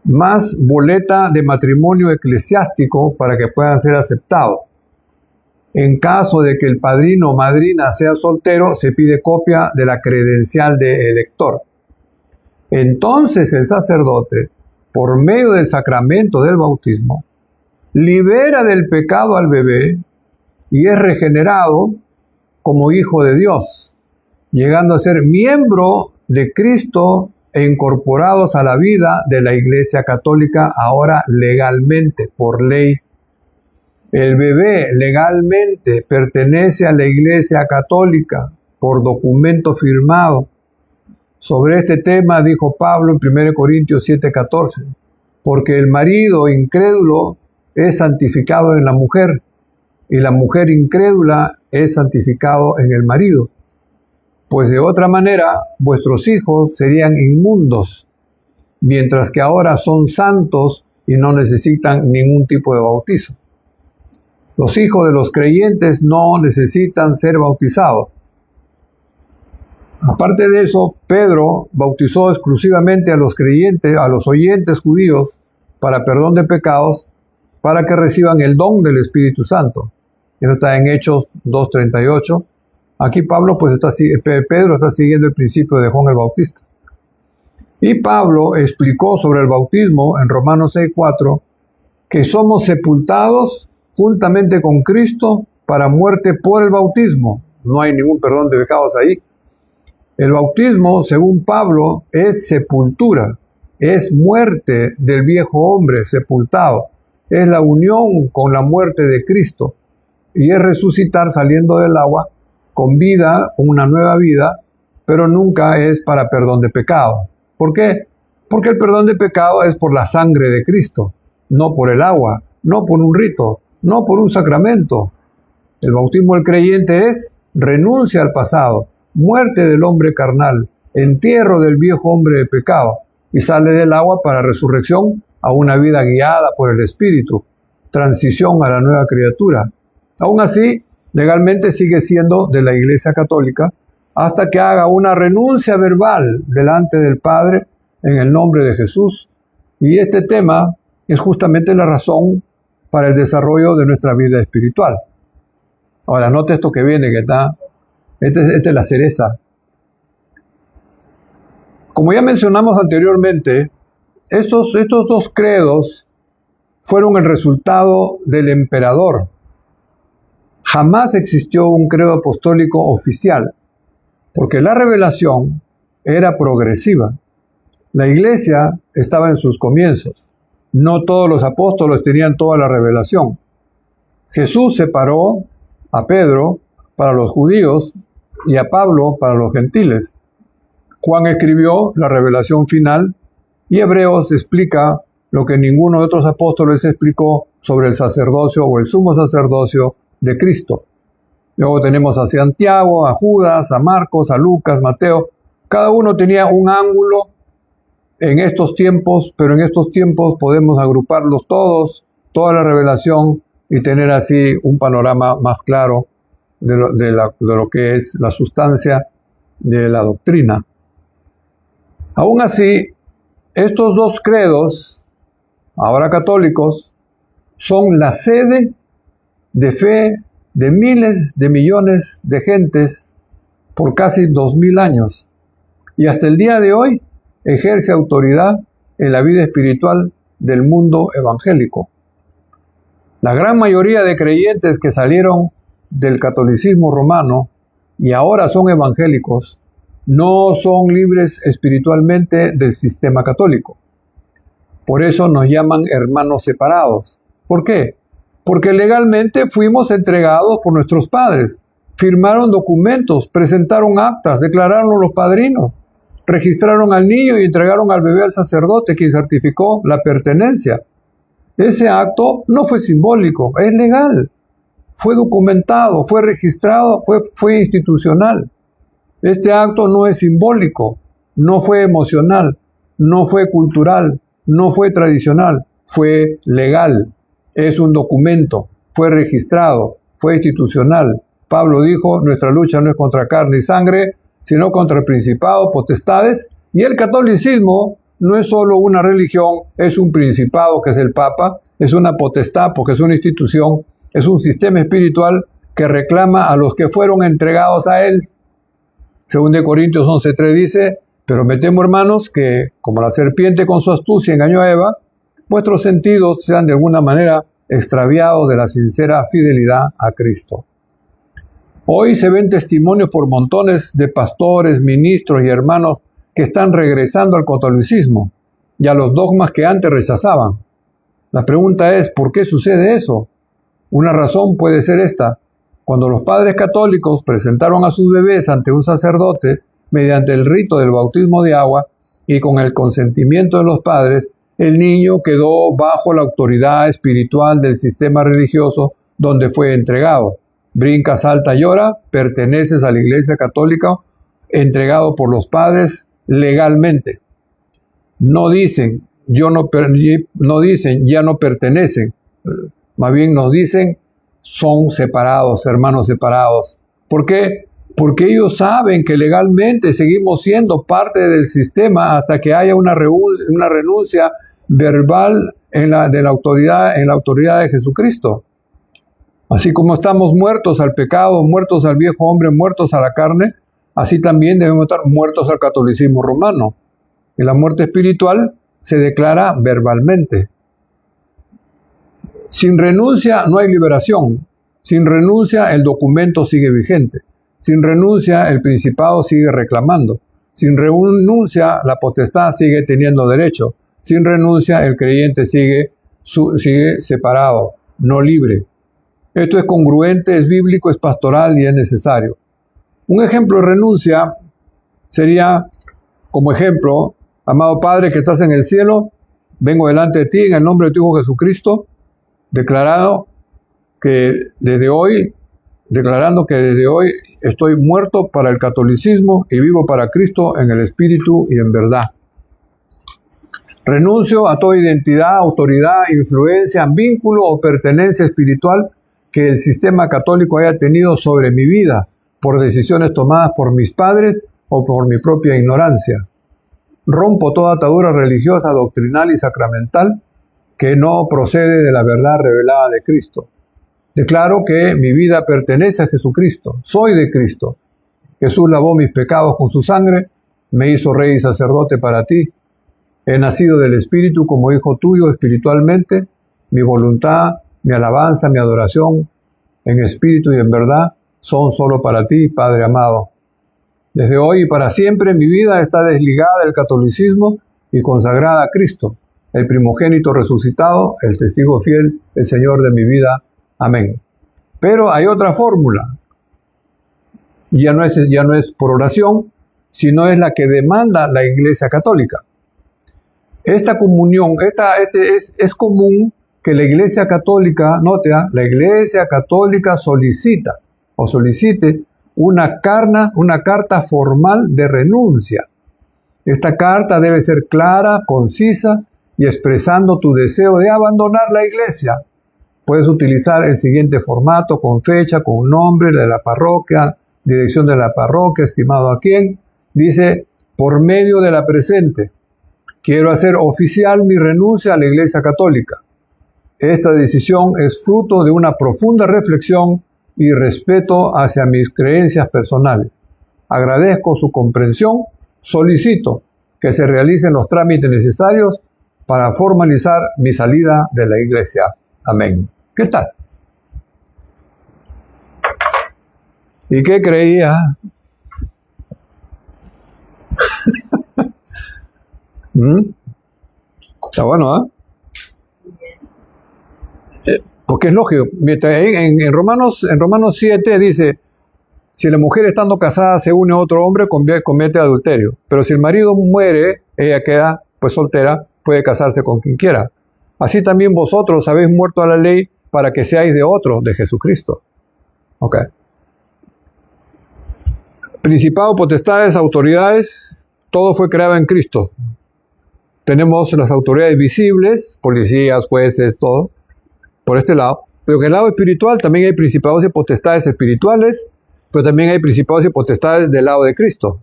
más boleta de matrimonio eclesiástico para que puedan ser aceptados. En caso de que el padrino o madrina sea soltero, se pide copia de la credencial de elector. Entonces el sacerdote, por medio del sacramento del bautismo, libera del pecado al bebé y es regenerado como hijo de Dios, llegando a ser miembro de Cristo e incorporados a la vida de la Iglesia Católica ahora legalmente, por ley. El bebé legalmente pertenece a la Iglesia Católica por documento firmado. Sobre este tema dijo Pablo en 1 Corintios 7:14, porque el marido incrédulo es santificado en la mujer y la mujer incrédula es santificado en el marido. Pues de otra manera vuestros hijos serían inmundos, mientras que ahora son santos y no necesitan ningún tipo de bautizo. Los hijos de los creyentes no necesitan ser bautizados. Aparte de eso, Pedro bautizó exclusivamente a los creyentes, a los oyentes judíos, para perdón de pecados, para que reciban el don del Espíritu Santo. Eso está en Hechos 2:38. Aquí Pedro está siguiendo el principio de Juan el Bautista. Y Pablo explicó sobre el bautismo en Romanos 6:4 que somos sepultados juntamente con Cristo para muerte por el bautismo. No hay ningún perdón de pecados ahí. El bautismo, según Pablo, es sepultura, es muerte del viejo hombre sepultado, es la unión con la muerte de Cristo y es resucitar saliendo del agua con vida, con una nueva vida, pero nunca es para perdón de pecado. ¿Por qué? Porque el perdón de pecado es por la sangre de Cristo, no por el agua, no por un rito, no por un sacramento. El bautismo del creyente es renuncia al pasado, muerte del hombre carnal, entierro del viejo hombre de pecado, y sale del agua para resurrección a una vida guiada por el Espíritu, transición a la nueva criatura. Aún así, legalmente sigue siendo de la Iglesia Católica hasta que haga una renuncia verbal delante del Padre en el nombre de Jesús. Y este tema es justamente la razón para el desarrollo de nuestra vida espiritual. Ahora, note esto que viene, que esta es la cereza. Como ya mencionamos anteriormente, estos dos credos fueron el resultado del emperador. Jamás existió un credo apostólico oficial, porque la revelación era progresiva. La iglesia estaba en sus comienzos. No todos los apóstoles tenían toda la revelación. Jesús separó a Pedro para los judíos y a Pablo para los gentiles. Juan escribió la revelación final y Hebreos explica lo que ninguno de otros apóstoles explicó sobre el sacerdocio o el sumo sacerdocio de Cristo. Luego tenemos a Santiago, a Judas, a Marcos, a Lucas, Mateo. Cada uno tenía un ángulo en estos tiempos, pero en estos tiempos podemos agruparlos todos, toda la revelación, y tener así un panorama más claro de lo que es la sustancia de la doctrina. Aún así, estos dos credos, ahora católicos, son la sede de fe de miles de millones de gentes por casi 2000 años, y hasta el día de hoy ejerce autoridad en la vida espiritual del mundo evangélico. La gran mayoría de creyentes que salieron del catolicismo romano y ahora son evangélicos no son libres espiritualmente del sistema católico. Por eso nos llaman hermanos separados. ¿Por qué? Porque legalmente fuimos entregados por nuestros padres. Firmaron documentos, presentaron actas, declararon los padrinos, registraron al niño y entregaron al bebé al sacerdote, quien certificó la pertenencia. Ese acto no fue simbólico, es legal. Fue documentado, fue registrado, fue institucional. Este acto no es simbólico, no fue emocional, no fue cultural, no fue tradicional, fue legal. Es un documento, fue registrado, fue institucional. Pablo dijo, nuestra lucha no es contra carne y sangre, sino contra principados, potestades. Y el catolicismo no es solo una religión, es un principado que es el Papa, es una potestad porque es una institución, es un sistema espiritual que reclama a los que fueron entregados a él. Según de Corintios 11:3 dice, pero me temo, hermanos, que como la serpiente con su astucia engañó a Eva, vuestros sentidos sean de alguna manera extraviados de la sincera fidelidad a Cristo. Hoy se ven testimonios por montones de pastores, ministros y hermanos que están regresando al catolicismo y a los dogmas que antes rechazaban. La pregunta es, ¿por qué sucede eso? Una razón puede ser esta. Cuando los padres católicos presentaron a sus bebés ante un sacerdote mediante el rito del bautismo de agua y con el consentimiento de los padres, el niño quedó bajo la autoridad espiritual del sistema religioso donde fue entregado. Brinca, salta, llora, perteneces a la Iglesia Católica, entregado por los padres legalmente. No dicen, ya no pertenecen, más bien nos dicen, son separados, hermanos separados. ¿Por qué? Porque ellos saben que legalmente seguimos siendo parte del sistema hasta que haya una renuncia verbal en la autoridad de Jesucristo. Así como estamos muertos al pecado, muertos al viejo hombre, muertos a la carne, así también debemos estar muertos al catolicismo romano. Y la muerte espiritual se declara verbalmente. Sin renuncia no hay liberación. Sin renuncia el documento sigue vigente. Sin renuncia el principado sigue reclamando. Sin renuncia la potestad sigue teniendo derecho. Sin renuncia el creyente sigue separado, no libre. Esto es congruente, es bíblico, es pastoral y es necesario. Un ejemplo de renuncia sería, como ejemplo, amado Padre que estás en el cielo, vengo delante de ti en el nombre de tu Hijo Jesucristo, declarando que desde hoy estoy muerto para el catolicismo y vivo para Cristo en el Espíritu y en verdad. Renuncio a toda identidad, autoridad, influencia, vínculo o pertenencia espiritual que el sistema católico haya tenido sobre mi vida por decisiones tomadas por mis padres o por mi propia ignorancia. Rompo toda atadura religiosa, doctrinal y sacramental que no procede de la verdad revelada de Cristo. Declaro que mi vida pertenece a Jesucristo, soy de Cristo. Jesús lavó mis pecados con su sangre, me hizo rey y sacerdote para ti. He nacido del Espíritu como hijo tuyo espiritualmente. Mi voluntad, mi alabanza, mi adoración, en espíritu y en verdad, son solo para ti, Padre amado. Desde hoy y para siempre mi vida está desligada del catolicismo y consagrada a Cristo, el primogénito resucitado, el testigo fiel, el Señor de mi vida. Amén. Pero hay otra fórmula. Ya no es por oración, sino es la que demanda la Iglesia Católica. Esta comunión, es común que la Iglesia Católica, la Iglesia Católica solicite una carta formal de renuncia. Esta carta debe ser clara, concisa y expresando tu deseo de abandonar la Iglesia. Puedes utilizar el siguiente formato con fecha, con nombre de la parroquia, dirección de la parroquia, estimado a quién. Dice, por medio de la presente, quiero hacer oficial mi renuncia a la Iglesia Católica. Esta decisión es fruto de una profunda reflexión y respeto hacia mis creencias personales. Agradezco su comprensión. Solicito que se realicen los trámites necesarios para formalizar mi salida de la Iglesia. Amén. ¿Qué tal? ¿Y qué creía? Está bueno, porque es lógico. En Romanos 7 dice, si la mujer estando casada se une a otro hombre, comete adulterio. Pero si el marido muere, ella queda pues soltera, puede casarse con quien quiera. Así también vosotros habéis muerto a la ley para que seáis de otros, de Jesucristo. Ok. Principado, potestades, autoridades, todo fue creado en Cristo. Tenemos las autoridades visibles, policías, jueces, todo, por este lado. Pero en el lado espiritual también hay principados y potestades espirituales, pero también hay principados y potestades del lado de Cristo.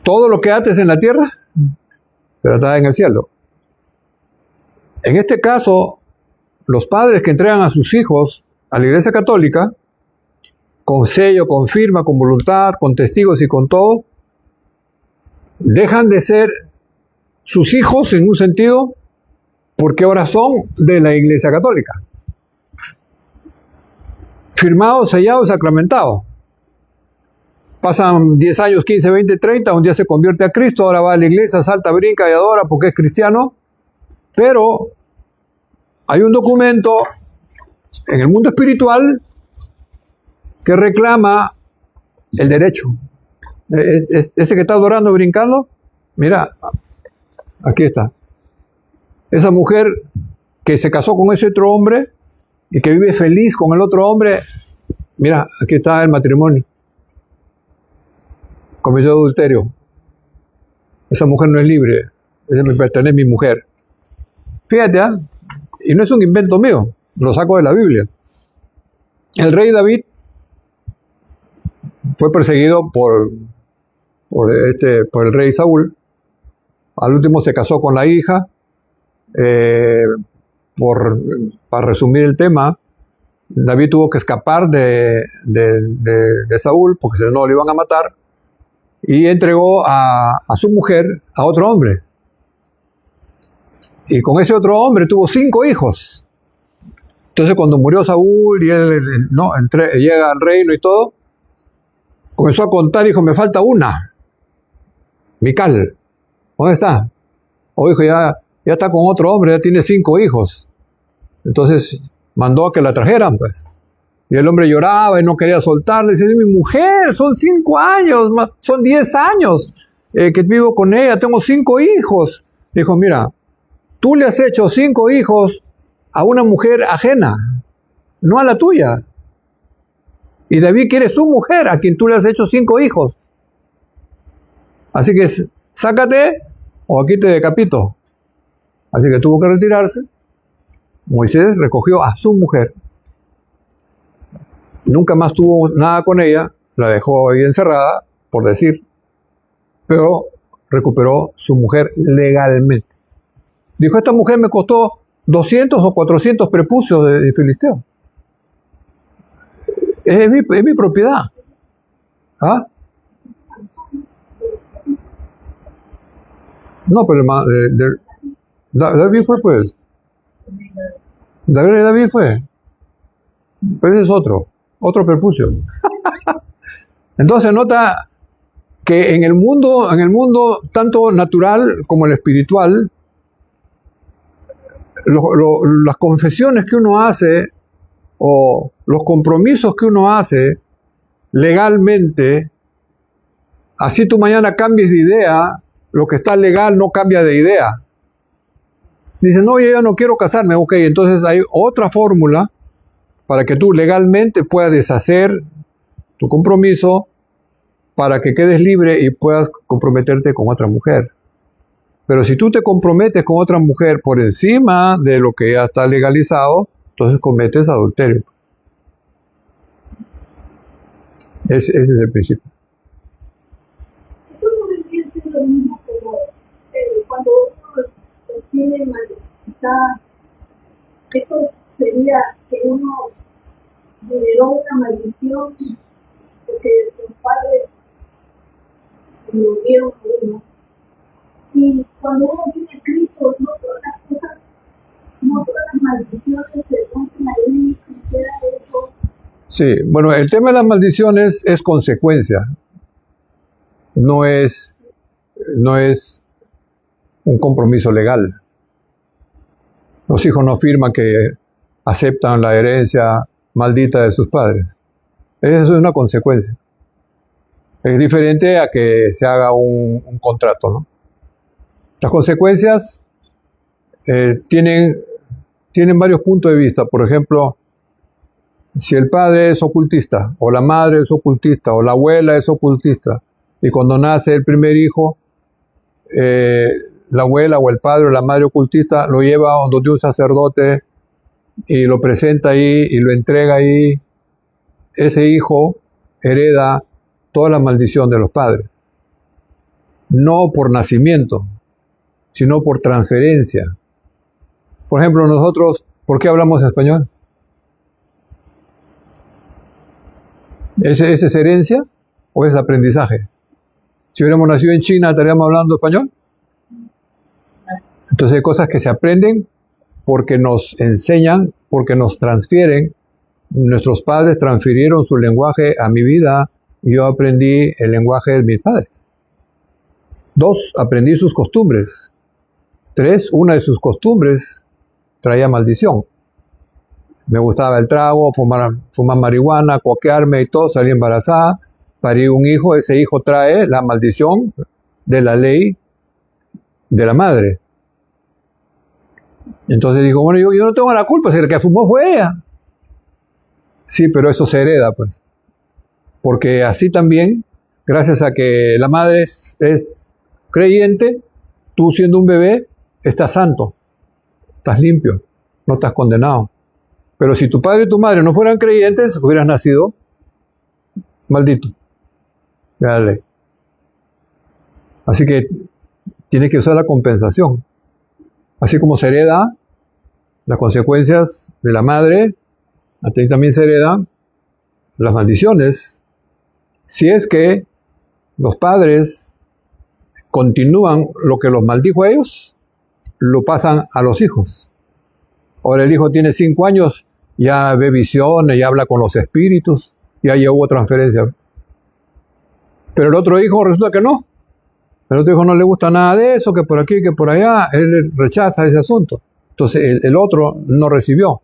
Todo lo que ates en la tierra, será atado en el cielo. En este caso, los padres que entregan a sus hijos a la Iglesia Católica, con sello, con firma, con voluntad, con testigos y con todo, dejan de ser sus hijos en un sentido, porque ahora son de la Iglesia Católica. Firmados, sellados, sacramentados. Pasan 10 años, 15, 20, 30, un día se convierte a Cristo, ahora va a la iglesia, salta, brinca y adora porque es cristiano, pero hay un documento en el mundo espiritual que reclama el derecho. Ese que está adorando, brincando, mira, aquí está. Esa mujer que se casó con ese otro hombre y que vive feliz con el otro hombre, mira, aquí está el matrimonio. Cometió adulterio. Esa mujer no es libre, esa me pertenece a mi mujer. Fíjate, ¿eh? Y no es un invento mío, lo saco de la Biblia. El rey David fue perseguido por el rey Saúl. Al último se casó con la hija. Para resumir el tema, David tuvo que escapar de Saúl porque si no lo iban a matar, y entregó a su mujer a otro hombre. Y con ese otro hombre tuvo 5 hijos. Entonces cuando murió Saúl y él llega al reino y todo, comenzó a contar y dijo, me falta una. Mical, ¿dónde está? O dijo, ya está con otro hombre, ya tiene 5 hijos. Entonces mandó a que la trajeran, pues. Y el hombre lloraba y no quería soltarla. Dice, mi mujer, son 5 años, son 10 años que vivo con ella, tengo 5 hijos. Dijo, mira, tú le has hecho 5 hijos a una mujer ajena, no a la tuya. Y David quiere su mujer, a quien tú le has hecho 5 hijos. Así que sácate o aquí te decapito. Así que tuvo que retirarse. Moisés recogió a su mujer. Nunca más tuvo nada con ella, la dejó ahí encerrada, por decir, pero recuperó su mujer legalmente. Dijo, esta mujer me costó 200 o 400 prepucios de filisteo. Es mi propiedad. ¿Ah? No, pero David fue, pues. David fue. Pero ese es otro prepucio. Entonces nota que en el mundo tanto natural como el espiritual, las confesiones que uno hace o los compromisos que uno hace legalmente, así tú mañana cambies de idea, lo que está legal no cambia de idea. Dice, no, yo ya no quiero casarme. Ok, entonces hay otra fórmula para que tú legalmente puedas deshacer tu compromiso para que quedes libre y puedas comprometerte con otra mujer. Pero si tú te comprometes con otra mujer por encima de lo que ya está legalizado, entonces cometes adulterio. Ese es el principio. Esto no debería ser lo mismo como cuando uno tiene maldición. Esto sería que uno generó una maldición porque sus padres lo vieron a uno. Y cuando uno tiene a Cristo, no todas las cosas, no todas las maldiciones se rompen ahí, y queda eso. Sí, bueno, el tema de las maldiciones es consecuencia, no es un compromiso legal. Los hijos no firman que aceptan la herencia maldita de sus padres. Eso es una consecuencia. Es diferente a que se haga un contrato, ¿no? Las consecuencias tienen varios puntos de vista. Por ejemplo, si el padre es ocultista, o la madre es ocultista, o la abuela es ocultista, y cuando nace el primer hijo, la abuela o el padre o la madre ocultista lo lleva a donde un sacerdote y lo presenta ahí y lo entrega ahí, ese hijo hereda toda la maldición de los padres. No por nacimiento, sino por transferencia. Por ejemplo, nosotros, ¿por qué hablamos español? ¿Ese es herencia o es aprendizaje? Si hubiéramos nacido en China, ¿estaríamos hablando español? Entonces hay cosas que se aprenden porque nos enseñan, porque nos transfieren. Nuestros padres transfirieron su lenguaje a mi vida y yo aprendí el lenguaje de mis padres. 2, aprendí sus costumbres. 3, una de sus costumbres traía maldición. Me gustaba el trago, fumar marihuana, coquearme y todo, salí embarazada, parí un hijo, ese hijo trae la maldición de la ley de la madre. Entonces digo, bueno, yo no tengo la culpa, si el que fumó fue ella. Sí, pero eso se hereda, pues. Porque así también, gracias a que la madre es creyente, tú siendo un bebé, estás santo, estás limpio, no estás condenado. Pero si tu padre y tu madre no fueran creyentes, hubieras nacido maldito. Dale. Así que tienes que usar la compensación. Así como se hereda las consecuencias de la madre, a ti también se heredan las maldiciones. Si es que los padres continúan lo que los maldijo a ellos, lo pasan a los hijos. Ahora el hijo tiene 5 años, ya ve visiones, ya habla con los espíritus, ya hubo transferencia. Pero el otro hijo resulta que no. El otro hijo no le gusta nada de eso, que por aquí, que por allá, él rechaza ese asunto. Entonces el otro no recibió.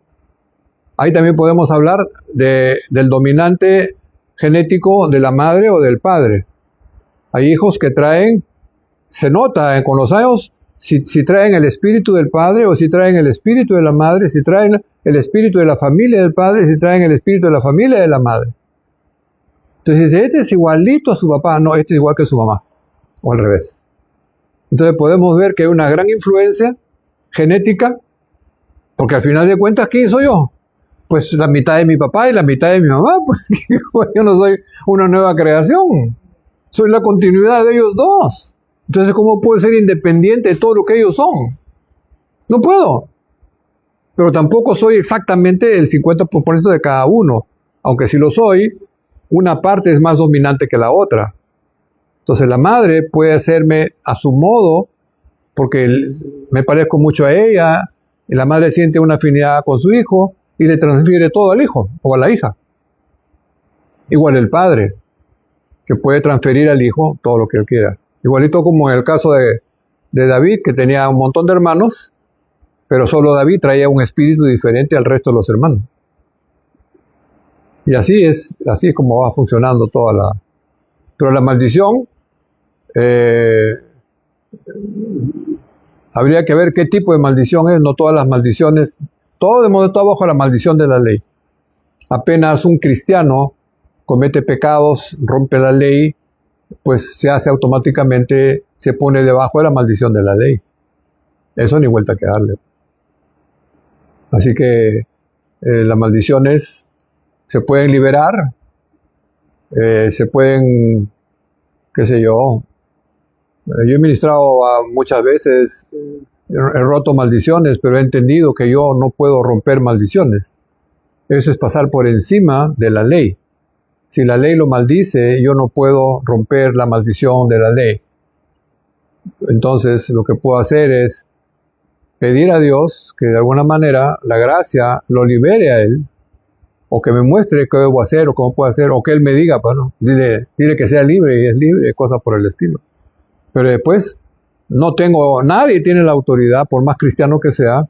Ahí también podemos hablar del dominante genético de la madre o del padre. Hay hijos que traen, se nota con los años, si traen el espíritu del padre o si traen el espíritu de la madre, si traen el espíritu de la familia del padre, si traen el espíritu de la familia de la madre. Entonces, este es igualito a su papá, no, este es igual que su mamá, o al revés. Entonces podemos ver que hay una gran influencia genética, porque al final de cuentas, ¿quién soy yo? Pues la mitad de mi papá y la mitad de mi mamá, pues yo no soy una nueva creación, soy la continuidad de ellos dos. Entonces, ¿cómo puedo ser independiente de todo lo que ellos son? No puedo. Pero tampoco soy exactamente el 50% de cada uno, aunque si lo soy, una parte es más dominante que la otra. Entonces la madre puede hacerme a su modo, porque me parezco mucho a ella, y la madre siente una afinidad con su hijo, y le transfiere todo al hijo o a la hija. Igual el padre, que puede transferir al hijo todo lo que él quiera. Igualito como en el caso de David, que tenía un montón de hermanos, pero solo David traía un espíritu diferente al resto de los hermanos. Y así es como va funcionando toda la... Pero la maldición, habría que ver qué tipo de maldición es, no todas las maldiciones, todo de modo está bajo la maldición de la ley. Apenas un cristiano comete pecados, rompe la ley, pues se hace automáticamente, se pone debajo de la maldición de la ley. Eso ni vuelta que darle. Así que las maldiciones se pueden liberar, se pueden, qué sé yo. Yo he ministrado muchas veces, he roto maldiciones, pero he entendido que yo no puedo romper maldiciones. Eso es pasar por encima de la ley. Si la ley lo maldice, yo no puedo romper la maldición de la ley. Entonces, lo que puedo hacer es pedir a Dios que de alguna manera la gracia lo libere a él, o que me muestre qué debo hacer, o cómo puedo hacer, o que él me diga, bueno, dile que sea libre, y es libre, cosas por el estilo. Pero después, nadie tiene la autoridad, por más cristiano que sea,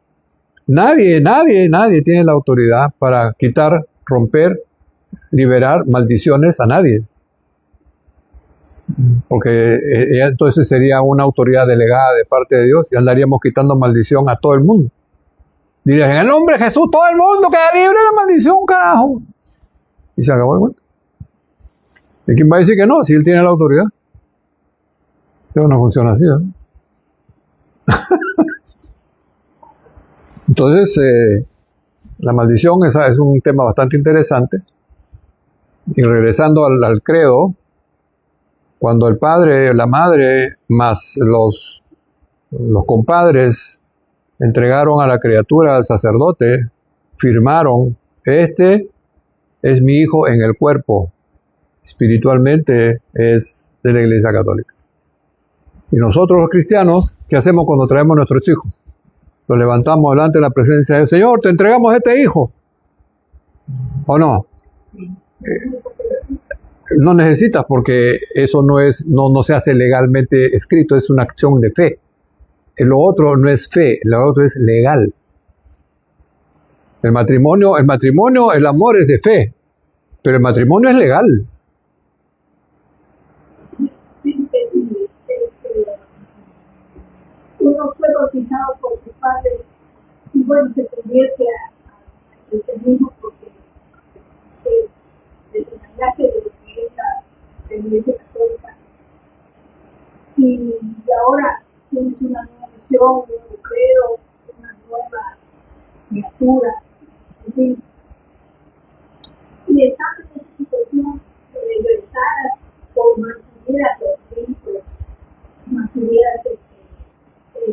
nadie tiene la autoridad para quitar, romper, liberar maldiciones a nadie. Porque entonces sería una autoridad delegada de parte de Dios y andaríamos quitando maldición a todo el mundo. Dirían, en el nombre de Jesús, todo el mundo queda libre de la maldición, carajo. Y se acabó el cuento. ¿Y quién va a decir que no? Si él tiene la autoridad. Eso no funciona así, ¿no? Entonces, la maldición es un tema bastante interesante. Y regresando al credo, cuando el padre, la madre, más los compadres entregaron a la criatura al sacerdote, firmaron, este es mi hijo en el cuerpo, espiritualmente es de la Iglesia Católica. Y nosotros los cristianos, ¿qué hacemos cuando traemos a nuestros hijos? Los levantamos delante de la presencia del Señor, te entregamos a este hijo. ¿O no? No necesitas, porque eso no se hace legalmente escrito, es una acción de fe. Lo otro no es fe, lo otro es legal. El matrimonio, el amor es de fe, pero el matrimonio es legal. Uno fue bautizado por su padre y bueno, se convierte al cristianismo porque el mensaje de lo que es la Iglesia Católica. Y ahora tienes una nueva visión, un nuevo credo, una nueva criatura, en fin. Y estando en esa situación de regresar o mantener a los ritos, mantener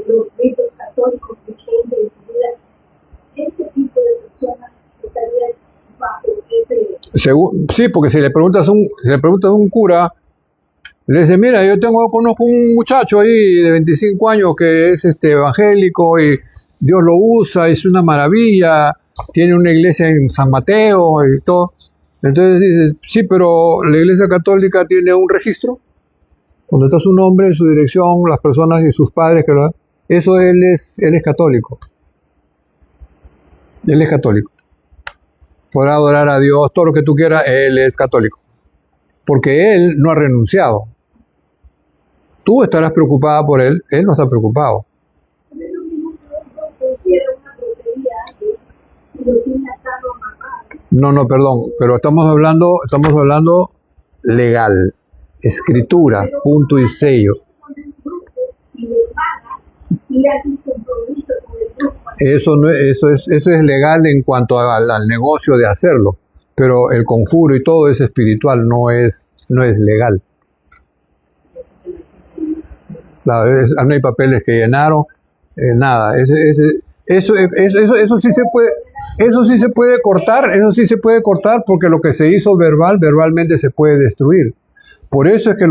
los ritos católicos vigentes en su vida, ese tipo de personas estaría bajo ese... Sí, porque si le preguntas a un cura, le dice, mira, conozco un muchacho ahí de 25 años que es evangélico y Dios lo usa, es una maravilla, tiene una iglesia en San Mateo y todo. Entonces dice, sí, pero la Iglesia Católica tiene un registro donde está su nombre, su dirección, las personas y sus padres que eso él es católico. Él es católico. Podrá adorar a Dios, todo lo que tú quieras, él es católico. Porque él no ha renunciado. Tú estarás preocupada por él no está preocupado. No, perdón, pero estamos hablando legal, escritura, punto y sello. Eso es legal en cuanto al negocio de hacerlo, pero el conjuro y todo es espiritual, no es legal. Claro, no hay papeles que llenaron, nada. Eso sí se puede cortar, porque lo que se hizo verbalmente se puede destruir. Por eso que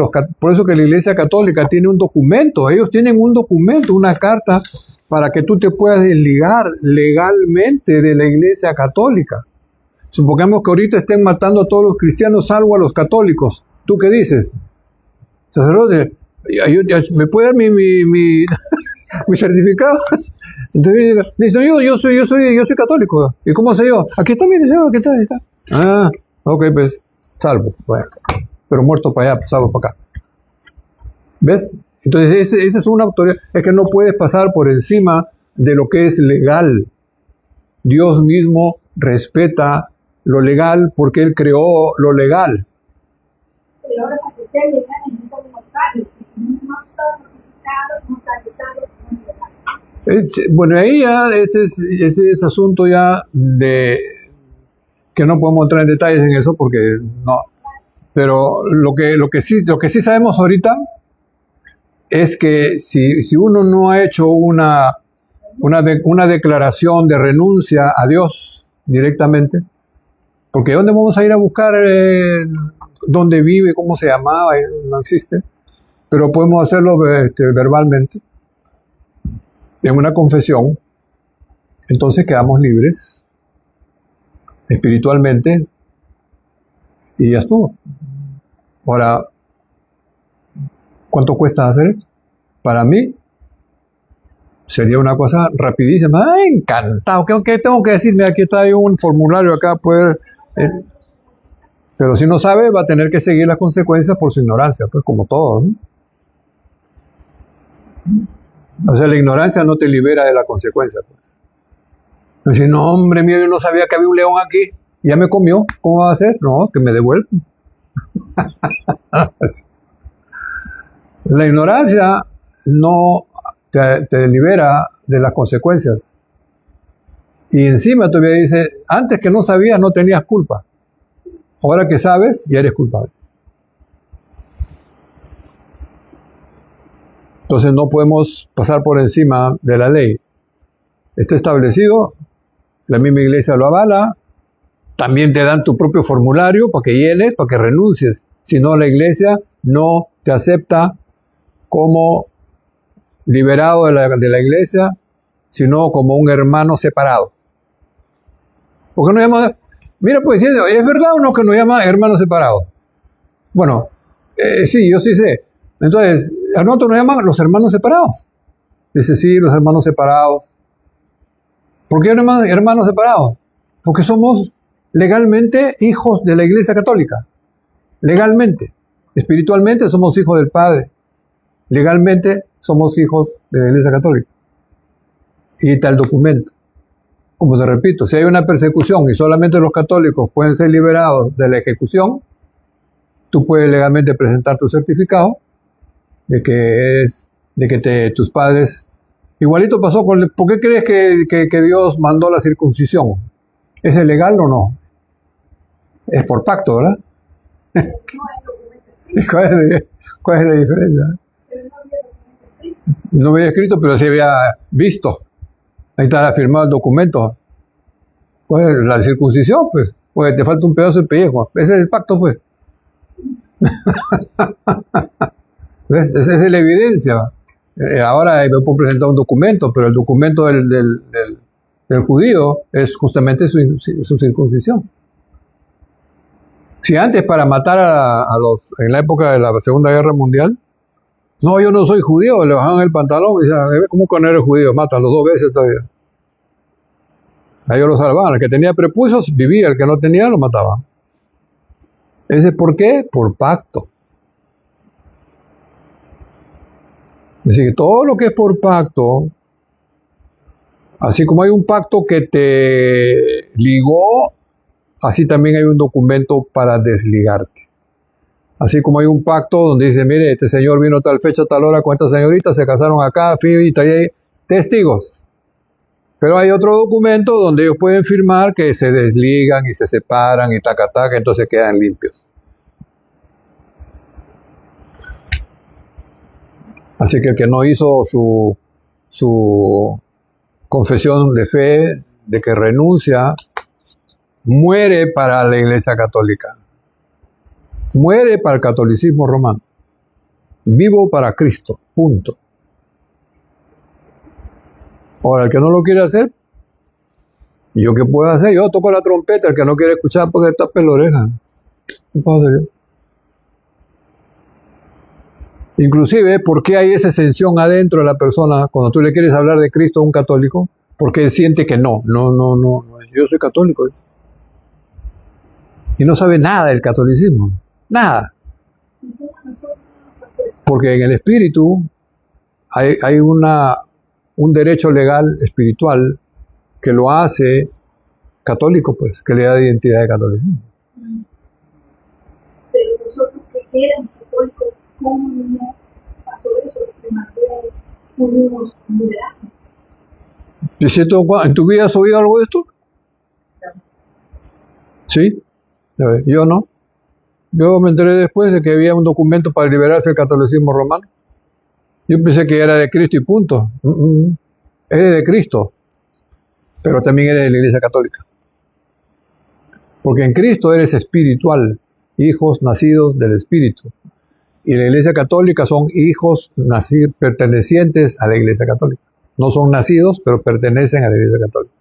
la Iglesia Católica tiene un documento, ellos tienen un documento, una carta para que tú te puedas desligar legalmente de la Iglesia Católica. Supongamos que ahorita estén matando a todos los cristianos salvo a los católicos. ¿Tú qué dices? Sacerdote, ¿me puede dar mi certificado? Entonces dice, yo soy católico. ¿Y cómo sé yo? Aquí está mi deseo, aquí está. Ah, ok, pues, salvo. Bueno, pero muerto para allá, salvo para acá. ¿Ves? Entonces, esa es una autoridad. Es que no puedes pasar por encima de lo que es legal. Dios mismo respeta lo legal porque Él creó lo legal. Pero ahora para que sea legal necesitamos notario. No están notificados, no están legales. Bueno, ahí ya ese es asunto ya de que no podemos entrar en detalles en eso porque no. Pero lo que sí sabemos ahorita es que si uno no ha hecho una declaración de renuncia a Dios directamente, porque ¿dónde vamos a ir a buscar dónde vive, cómo se llamaba? No existe, pero podemos hacerlo verbalmente en una confesión. Entonces quedamos libres espiritualmente y ya estuvo. Ahora, ¿cuánto cuesta hacer? Para mí sería una cosa rapidísima. ¡Ay, encantado! ¿Qué tengo que decirme? Aquí está hay un formulario acá, pero si no sabe, va a tener que seguir las consecuencias por su ignorancia, pues como todo, ¿no? O sea, la ignorancia no te libera de la consecuencia, pues. Decir, no, hombre mío, yo no sabía que había un león aquí, ya me comió, ¿cómo va a hacer? No, que me devuelva. La ignorancia no te libera de las consecuencias. Y encima todavía dice, antes que no sabías no tenías culpa. Ahora que sabes, ya eres culpable. Entonces no podemos pasar por encima de la ley. Está establecido, la misma iglesia lo avala, también te dan tu propio formulario para que llenes, para que renuncies Si no, la iglesia no te acepta como liberado de la iglesia, sino como un hermano separado. ¿Por qué no llama? Mira, pues, ¿es verdad o no que nos llama hermano separado? Bueno, sí, yo sí sé. Entonces, a nosotros nos llaman los hermanos separados. Dice, sí, los hermanos separados. ¿Por qué no hermanos separados? Porque somos legalmente hijos de la Iglesia Católica. Legalmente. Espiritualmente somos hijos del Padre. Legalmente somos hijos de la Iglesia Católica. Y está el documento. Como te repito, si hay una persecución y solamente los católicos pueden ser liberados de la ejecución, tú puedes legalmente presentar tu certificado de que tus padres... Igualito pasó con... ¿Por qué crees que Dios mandó la circuncisión? ¿Es legal o no? Es por pacto, ¿verdad? ¿Cuál es la diferencia? No había escrito, pero sí había visto. Ahí está firmado el documento. Pues la circuncisión, pues. Pues te falta un pedazo de pellejo. Ese es el pacto, pues. ¿Ves? Esa es la evidencia. Ahora me puedo presentar un documento, pero el documento del judío es justamente su circuncisión. Si antes para matar en la época de la Segunda Guerra Mundial, no, yo no soy judío, le bajaban el pantalón y decían, ¿cómo que no eres judío? Mátalo 2 veces todavía. A ellos lo salvaban. El que tenía prepucios vivía, el que no tenía lo mataban. ¿Ese por qué? Por pacto. Es decir, todo lo que es por pacto, así como hay un pacto que te ligó, así también hay un documento para desligarte. Así como hay un pacto donde dice, mire, este señor vino tal fecha, tal hora con esta señorita, se casaron acá, y hay testigos. Pero hay otro documento donde ellos pueden firmar que se desligan y se separan y taca, entonces quedan limpios. Así que el que no hizo su confesión de fe, de que renuncia, muere para la Iglesia Católica. Muere para el catolicismo romano. Vivo para Cristo. Punto. Ahora, el que no lo quiere hacer, ¿y yo qué puedo hacer? Yo toco la trompeta, el que no quiere escuchar porque tape la oreja. ¿Qué puedo hacer yo? Inclusive, ¿por qué hay esa exención adentro de la persona cuando tú le quieres hablar de Cristo a un católico? Porque él siente que no, yo soy católico. Y no sabe nada del catolicismo, nada. Porque en el espíritu hay un derecho legal espiritual que lo hace católico, pues, que le da identidad de catolicismo. Pero nosotros que eran católicos, ¿cómo no pasó eso? De manera pudimos liberar. ¿En tu vida has oído algo de esto? ¿Sí? Yo no. Yo me enteré después de que había un documento para liberarse del catolicismo romano. Yo pensé que era de Cristo y punto. Eres de Cristo, pero también eres de la Iglesia Católica. Porque en Cristo eres espiritual, hijos nacidos del Espíritu. Y la Iglesia Católica son hijos pertenecientes a la Iglesia Católica. No son nacidos, pero pertenecen a la Iglesia Católica.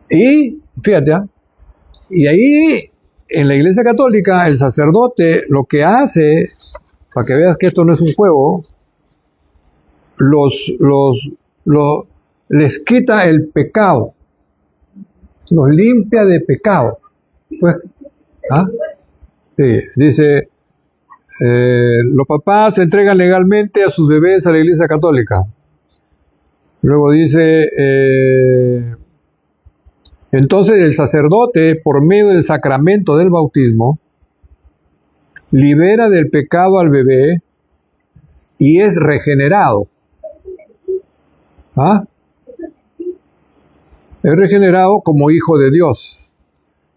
Y, fíjate, y ahí en la Iglesia Católica el sacerdote lo que hace, para que veas que esto no es un juego, les quita el pecado, los limpia de pecado. Pues, sí, dice, los papás se entregan legalmente a sus bebés a la Iglesia Católica. Luego dice, entonces el sacerdote, por medio del sacramento del bautismo, libera del pecado al bebé y es regenerado. Es regenerado como hijo de Dios,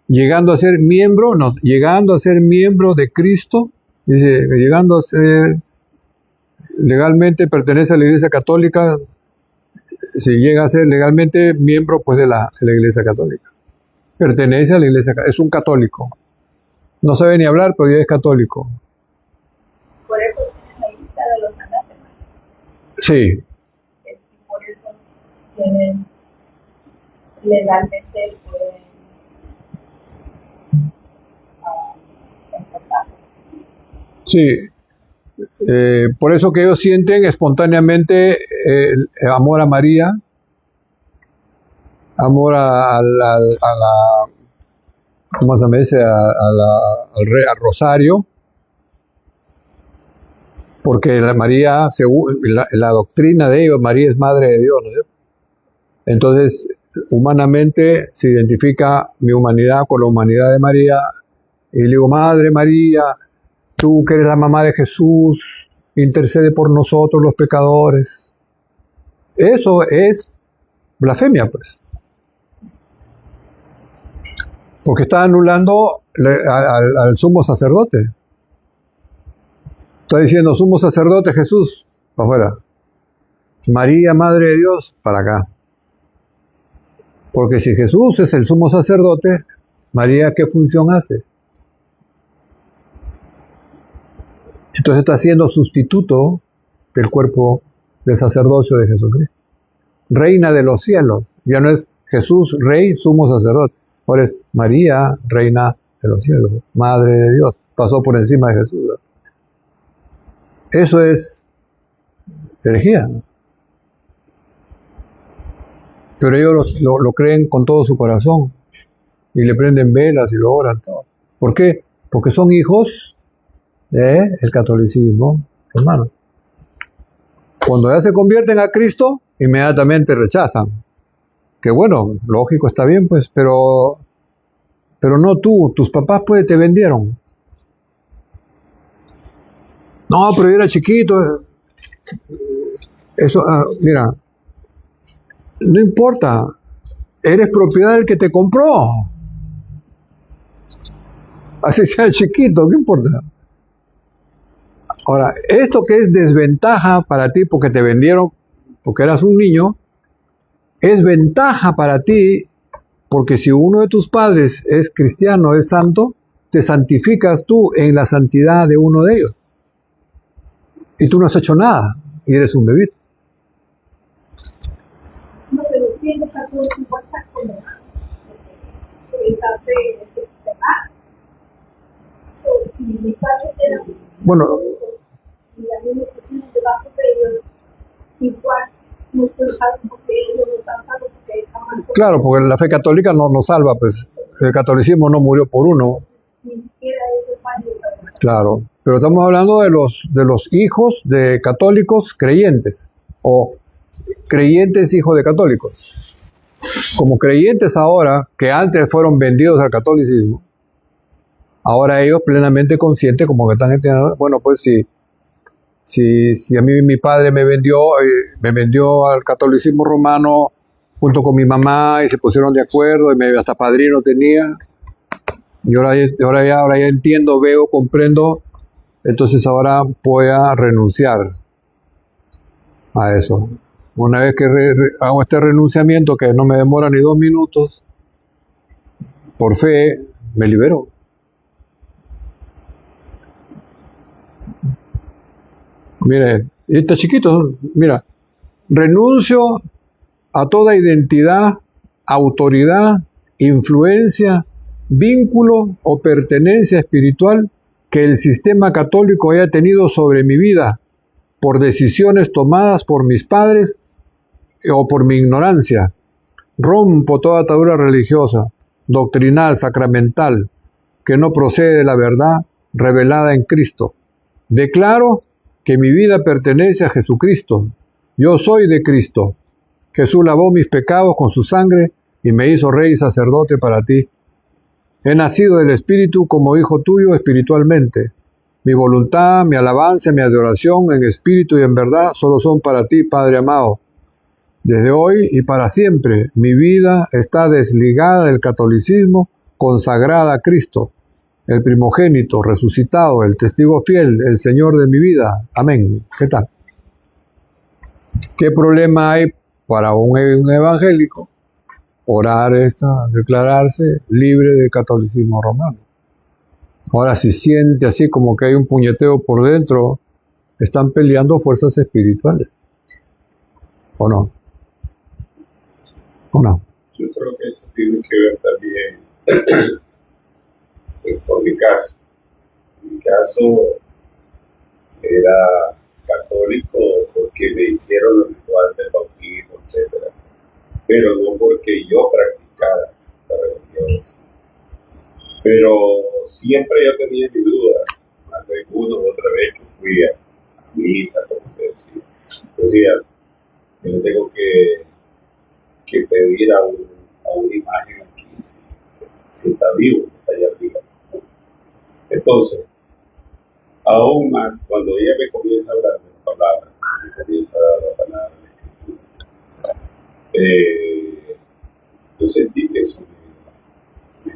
llegando a ser miembro de Cristo. Dice, llegando a ser, legalmente pertenece a la Iglesia Católica, si llega a ser legalmente miembro pues de la Iglesia Católica. Pertenece a la Iglesia Católica, es un católico. No sabe ni hablar, pero ya es católico. Por eso tienen la lista de los anátemas. Sí, Y por eso tienen legalmente pueden empezar. sí. Por eso que ellos sienten espontáneamente amor a María, amor a la, ¿cómo se me dice? Al rosario, porque María, según la doctrina de ellos, María es madre de Dios, ¿no es cierto? Entonces, humanamente se identifica mi humanidad con la humanidad de María, y le digo, Madre María, tú que eres la mamá de Jesús, intercede por nosotros los pecadores. Eso es blasfemia, pues. Porque está anulando al sumo sacerdote. Está diciendo, sumo sacerdote Jesús, para afuera. María, Madre de Dios, para acá. Porque si Jesús es el sumo sacerdote, María, ¿qué función hace? Entonces está siendo sustituto del cuerpo del sacerdocio de Jesucristo. Reina de los cielos. Ya no es Jesús, rey, sumo sacerdote. Ahora es María, reina de los cielos, madre de Dios. Pasó por encima de Jesús. Eso es herejía. Pero ellos lo creen con todo su corazón. Y le prenden velas y lo oran todo. ¿Por qué? Porque son hijos del catolicismo, hermano. Cuando ya se convierten a Cristo, inmediatamente rechazan. Que bueno, lógico, está bien, pues, pero no tú, tus papás pues te vendieron. No, pero yo era chiquito. Eso, mira, no importa, eres propiedad del que te compró. Así sea chiquito, ¿qué importa? Ahora, esto que es desventaja para ti porque te vendieron, porque eras un niño, es ventaja para ti porque si uno de tus padres es cristiano, es santo, te santificas tú en la santidad de uno de ellos. Y tú no has hecho nada y eres un bebé. No, pero siendo católico igual está como esa fe de sistema. Y mis padres eran Bueno, y las mismas personas debajo de ellos, igual no estoy salvo porque ellos no están salvos porque jamás. claro, porque la fe católica no nos salva, pues el catolicismo no murió por uno. Ni siquiera ellos van a. Claro, pero estamos hablando de los hijos de católicos creyentes o creyentes hijos de católicos. Como creyentes ahora, que antes fueron vendidos al catolicismo, ahora ellos plenamente conscientes, como que están entendiendo, bueno, pues si a mí mi padre me vendió al catolicismo romano junto con mi mamá y se pusieron de acuerdo y hasta padrino tenía, y ahora ya entiendo, veo, comprendo, entonces ahora voy a renunciar a eso. Una vez que hago este renunciamiento, que no me demora ni 2 minutos, por fe, me libero. Mire, está chiquito, mira, renuncio a toda identidad, autoridad, influencia, vínculo o pertenencia espiritual que el sistema católico haya tenido sobre mi vida por decisiones tomadas por mis padres o por mi ignorancia. Rompo toda atadura religiosa, doctrinal, sacramental, que no procede de la verdad revelada en Cristo. Declaro que mi vida pertenece a Jesucristo. Yo soy de Cristo. Jesús lavó mis pecados con su sangre y me hizo rey y sacerdote para ti. He nacido del Espíritu como hijo tuyo espiritualmente. Mi voluntad, mi alabanza, mi adoración en espíritu y en verdad solo son para ti, Padre amado. Desde hoy y para siempre, mi vida está desligada del catolicismo, consagrada a Cristo, el primogénito, resucitado, el testigo fiel, el Señor de mi vida. Amén. ¿Qué tal? ¿Qué problema hay para un evangélico orar declararse libre del catolicismo romano? Ahora, si siente así como que hay un puñeteo por dentro, están peleando fuerzas espirituales. ¿O no? ¿O no? Yo creo que eso tiene que ver también con mi caso. Mi caso era católico porque me hicieron el ritual del bautismo, etc. Pero no porque yo practicara la religión. Pero siempre yo tenía mi duda, más de una u otra vez que fui a misa, como se decía. Decía, yo le tengo que pedir a una imagen aquí, si está vivo, está allá arriba. Entonces, aún más, cuando ella me comienza a hablar de la palabra, me comienza a dar la palabra de la escritura, yo sentí que eso me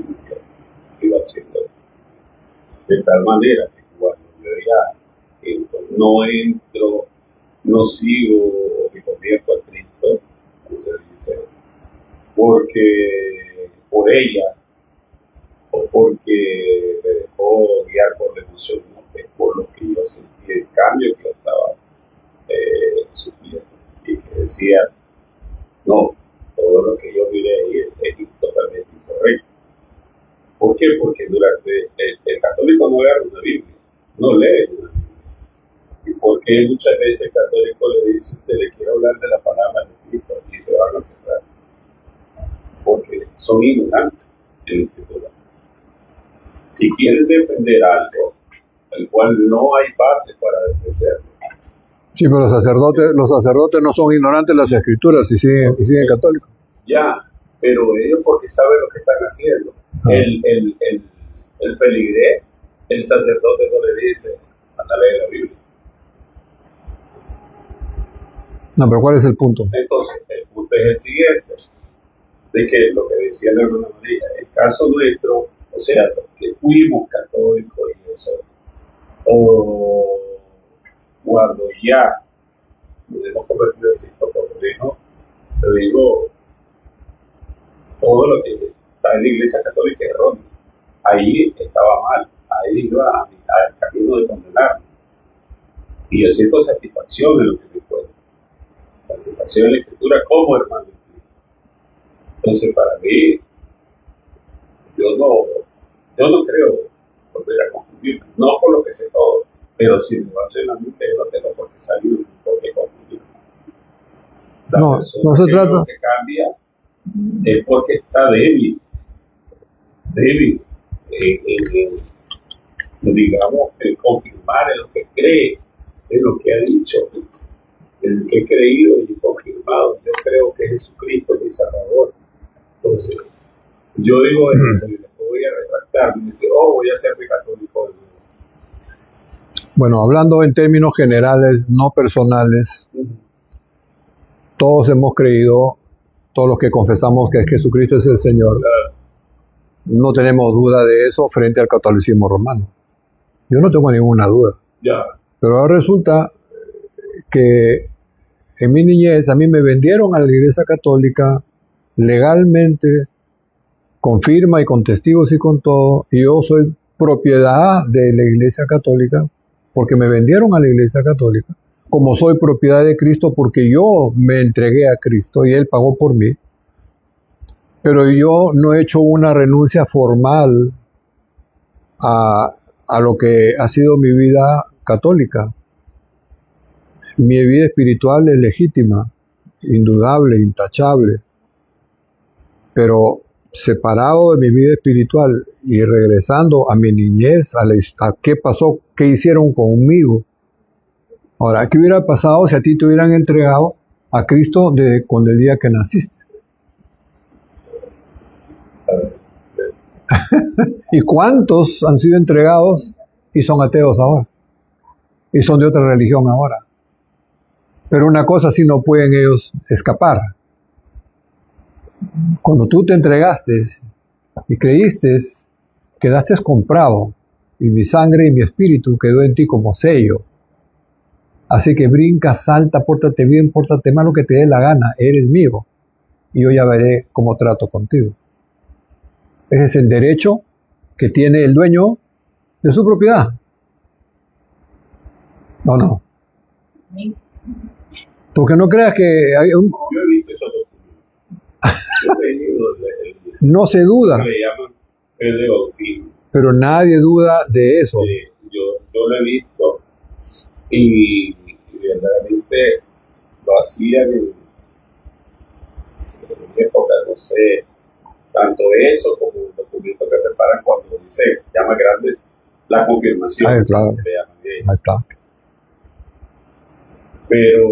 iba haciendo de tal manera que cuando yo ya entro, no sigo mi convierto a Cristo, como se dice, porque por ella o porque me dejó guiar por la emoción, no, es por lo que yo sentí, el cambio que yo estaba sufriendo, y que decía, no, todo lo que yo miré ahí es totalmente incorrecto. ¿Por qué? Porque durante el católico no agarra una Biblia, no lee una Biblia. Y porque muchas veces el católico le dice, usted le quiere hablar de la palabra de Cristo, y se van a cerrar, porque son ignorantes en la escritura. Y quieren defender algo, el cual no hay base para defenderlo. Sí, pero los sacerdotes no son ignorantes de las escrituras y siguen católicos. Ya, pero ellos porque saben lo que están haciendo. El feligrés, el sacerdote no le dice, anda a leer la Biblia. No, pero ¿cuál es el punto? Entonces, el punto es el siguiente, de que lo que decía la hermana María, el caso nuestro, o sea, los que fuimos católicos y eso, o cuando ya nos hemos convertido en Cristo por lo menos, te digo, todo lo que está en la Iglesia Católica es erróneo. Ahí estaba mal, ahí iba al camino de condenarme. Y yo siento satisfacción en lo que me cuento, satisfacción en la Escritura como hermano. Entonces, para mí, yo no creo volver a confundirme, no por lo que sé todo, pero si me va a hacer la mente, yo no tengo por qué salir, por qué confundirme. No se trata. Lo que cambia es porque está débil, digamos, en confirmar en lo que cree, en lo que ha dicho, en lo que he creído y confirmado. Yo creo que Jesucristo es mi Salvador. Entonces, yo digo eso y después voy a retractarme y decir, voy a ser católico de nuevo. Bueno, hablando en términos generales, no personales, todos hemos creído, todos los que confesamos que Jesucristo es el Señor, Claro. No tenemos duda de eso frente al catolicismo romano. Yo no tengo ninguna duda. Ya. Pero ahora resulta que en mi niñez a mí me vendieron a la Iglesia Católica legalmente, con firma y con testigos y con todo, y yo soy propiedad de la Iglesia Católica porque me vendieron a la Iglesia Católica, como soy propiedad de Cristo porque yo me entregué a Cristo y Él pagó por mí. Pero yo no he hecho una renuncia formal a lo que ha sido mi vida católica. Mi vida espiritual es legítima, indudable, intachable, pero separado de mi vida espiritual y regresando a mi niñez, a qué pasó, qué hicieron conmigo. Ahora, ¿qué hubiera pasado si a ti te hubieran entregado a Cristo con el día que naciste? ¿Y cuántos han sido entregados y son ateos ahora? Y son de otra religión ahora. Pero una cosa sí no pueden ellos escapar. Cuando tú te entregaste y creíste, quedaste comprado, y mi sangre y mi espíritu quedó en ti como sello. Así que brinca, salta, pórtate bien, pórtate mal, lo que te dé la gana, eres mío, y yo ya veré cómo trato contigo. Ese es el derecho que tiene el dueño de su propiedad. ¿O no? Porque no creas que hay un, Yo he visto esos documentos. Yo he leído no se duda, que le llaman fe de bautismo. pero nadie duda de eso. Yo lo he visto y verdaderamente lo hacían en época, no sé, tanto eso como el documento que preparan cuando dice, llama grande la confirmación. Ay, claro. que le llaman ellos. Ahí está. Pero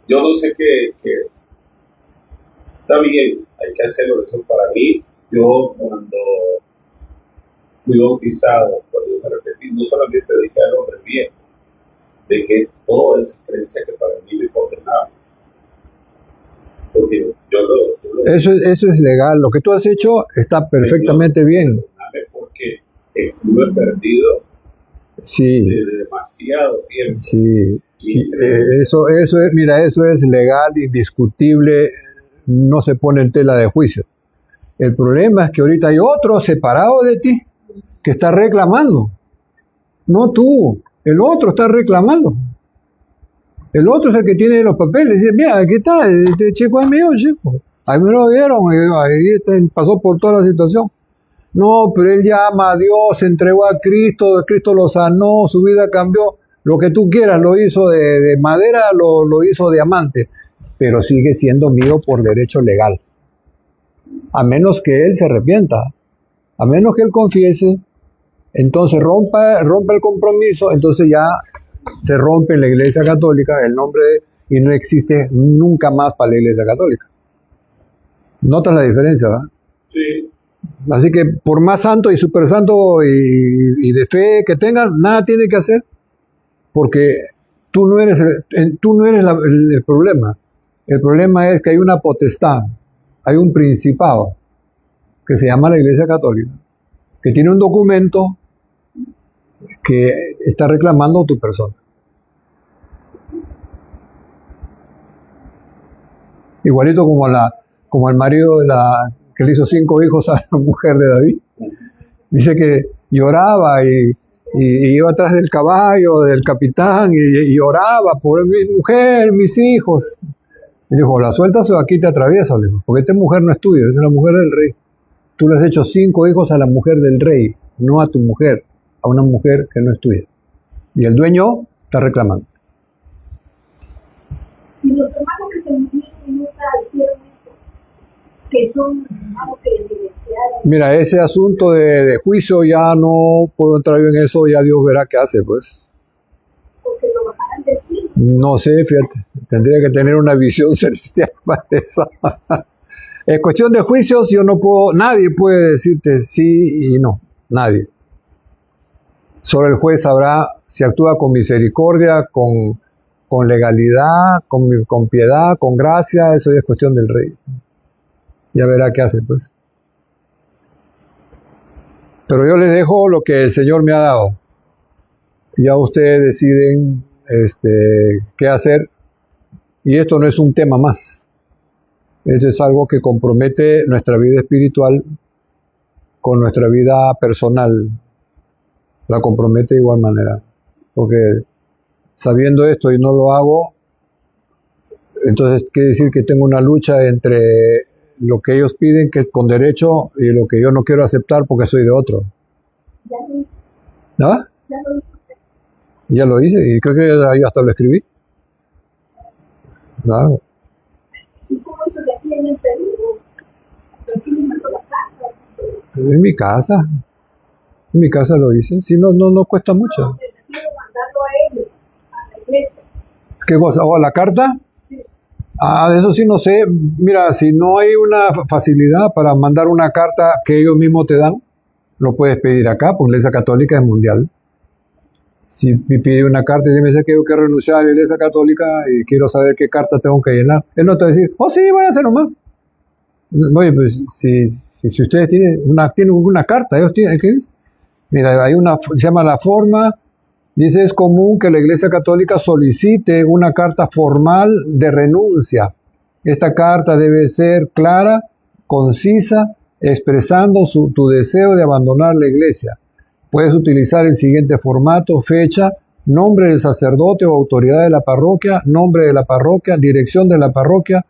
yo no sé que está bien, hay que hacerlo. Eso para mí, yo cuando fui bautizado, cuando yo me repetí, no solamente dejé al hombre viejo, dejé toda esa creencia que para mí me condenaba. Porque Eso es legal. Lo que tú has hecho está perfectamente bien. Porque estuve perdido Sí, desde demasiado tiempo. sí. Y Eso es, mira, eso es legal, indiscutible, no se pone en tela de juicio. El problema es que ahorita hay otro separado de ti que está reclamando. No tú, el otro está reclamando. El otro es el que tiene los papeles. Dice, mira, aquí está, este chico es mío, chico. Ahí me lo dieron, ahí pasó por toda la situación. No, pero él llama a Dios, se entregó a Cristo, Cristo lo sanó, su vida cambió. Lo que tú quieras, lo hizo de madera, lo hizo diamante, pero sigue siendo mío por derecho legal. A menos que él se arrepienta, a menos que él confiese, entonces rompa el compromiso, entonces ya se rompe en la Iglesia Católica el nombre y no existe nunca más para la Iglesia Católica. ¿Notas la diferencia, verdad? sí, Así que por más santo y super santo y de fe que tengas, nada tiene que hacer, porque tú no eres el problema. El problema es que hay una potestad, hay un principado que se llama la Iglesia Católica, que tiene un documento que está reclamando tu persona. Igualito como el marido que le hizo 5 hijos a la mujer de David. Dice que lloraba y iba atrás del caballo, del capitán, y lloraba por mi mujer, mis hijos. Y dijo, la sueltas o aquí te atraviesa, le dijo, porque esta mujer no es tuya, es la mujer del rey. Tú le has hecho 5 hijos a la mujer del rey, no a tu mujer, a una mujer que no es tuya. Y el dueño está reclamando. Y los hermanos que se unieron y nunca hicieron esto, que son hermanos que evidenciaron. Mira, ese asunto de juicio ya no puedo entrar yo en eso, ya Dios verá qué hace, pues. Porque lo bajarán del cielo. No sé, fíjate, tendría que tener una visión celestial para eso. En cuestión de juicios, nadie puede decirte sí y no, nadie. Solo el juez sabrá si actúa con misericordia, con legalidad, con piedad, con gracia, eso ya es cuestión del rey. Ya verá qué hace, pues. Pero yo les dejo lo que el Señor me ha dado. Ya ustedes deciden qué hacer. Y esto no es un tema más. Esto es algo que compromete nuestra vida espiritual con nuestra vida personal. La compromete de igual manera. Porque sabiendo esto y no lo hago, entonces quiere decir que tengo una lucha entre lo que ellos piden, que es con derecho, y lo que yo no quiero aceptar porque soy de otro. Ya lo hizo, ¿Ah? ya lo hizo usted. Ya lo hice y creo que ahí hasta lo escribí. Claro. ¿Y cómo hizo de aquí en el Perú? Aquí me mandó la casa. En mi casa. En mi casa lo hice. Si no cuesta mucho. No, me refiero a mandarlo a ellos, a la iglesia. ¿Qué cosa? ¿O la carta? Sí. Ah, de eso sí no sé. Mira, si no hay una facilidad para mandar una carta que ellos mismos te dan, lo puedes pedir acá, porque la Iglesia Católica es mundial. Si me pide una carta y me dice que tengo que renunciar a la Iglesia Católica y quiero saber qué carta tengo que llenar, él no te va a decir, oh sí, voy a hacer nomás. Oye, pues si ustedes tienen una carta, ellos tienen, ¿qué dice? Mira, se llama la forma, dice, es común que la Iglesia Católica solicite una carta formal de renuncia. Esta carta debe ser clara, concisa, expresando tu deseo de abandonar la Iglesia. puedes utilizar el siguiente formato: fecha, nombre del sacerdote o autoridad de la parroquia, nombre de la parroquia, dirección de la parroquia,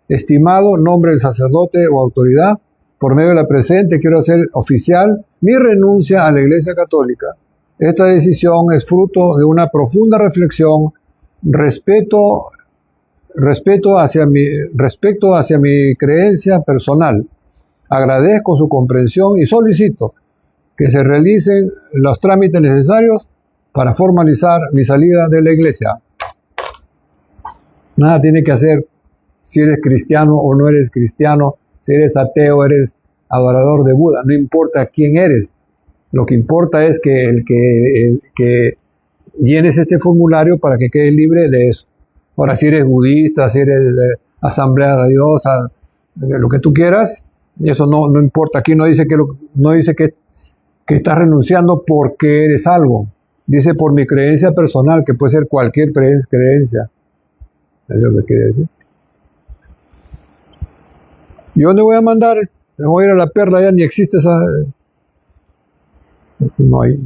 estimado, nombre del sacerdote o autoridad. Por medio de la presente quiero hacer oficial mi renuncia a la Iglesia Católica. Esta decisión es fruto de una profunda reflexión respecto hacia mi creencia personal. Agradezco su comprensión y solicito que se realicen los trámites necesarios para formalizar mi salida de la Iglesia. Nada tiene que hacer si eres cristiano o no eres cristiano, si eres ateo, eres adorador de Buda, no importa quién eres. Lo que importa es que el que llenes este formulario para que quedes libre de eso. Ahora, si eres budista, si eres Asamblea de Dios, lo que tú quieras, eso no importa. Aquí no dice que estás renunciando porque eres algo. Dice por mi creencia personal, que puede ser cualquier creencia. Es lo que quiere decir. ¿Y dónde voy a mandar? Me voy a ir a la Perla, ya ni existe esa... No hay.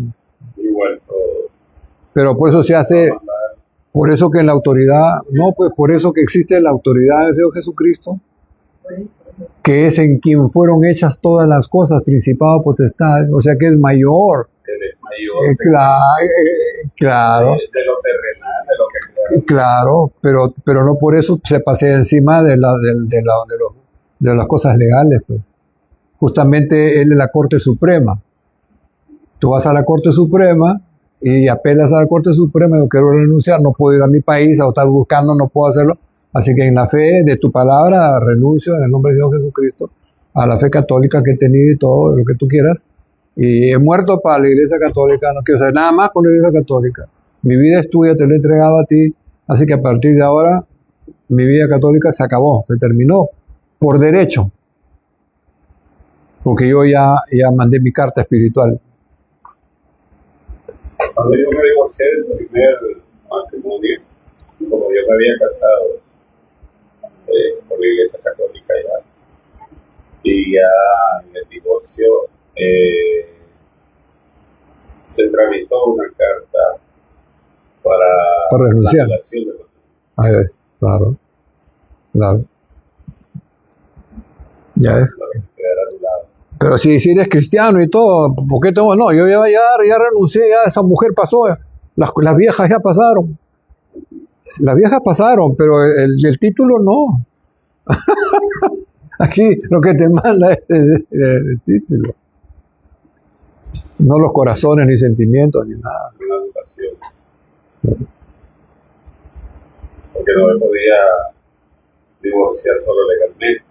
Igual todo. Pero por eso se hace, por eso que en la autoridad, no, pues por eso que existe la autoridad del Señor Jesucristo, que es en quien fueron hechas todas las cosas, principados, potestades, o sea que es mayor. Eres mayor. Claro. De lo terrenal, de lo que creas. Claro, pero no por eso se pasea encima de las cosas legales, pues. Justamente él es la Corte Suprema. Tú vas a la Corte Suprema y apelas a la Corte Suprema, yo quiero renunciar, no puedo ir a mi país a estar buscando, no puedo hacerlo. Así que en la fe de tu palabra renuncio en el nombre de Dios Jesucristo a la fe católica que he tenido y todo lo que tú quieras. Y he muerto para la Iglesia Católica, no quiero saber nada más con la Iglesia Católica. Mi vida es tuya, te la he entregado a ti, así que a partir de ahora mi vida católica se acabó, se terminó, por derecho. Porque yo ya mandé mi carta espiritual. Cuando yo me divorcié del primer matrimonio, como yo me había casado por la Iglesia Católica ya, y ya en el divorcio se tramitó una carta para renunciar. la relación de los Ay, claro. Ya es. quedar anulado. Pero si eres cristiano y todo, ¿por qué tengo? No, yo ya renuncié, ya esa mujer pasó, las viejas ya pasaron. Las viejas pasaron, pero el título no. Aquí lo que te manda es el título. No los corazones, ni sentimientos, ni nada. Una educación. Porque no me podía divorciar solo legalmente.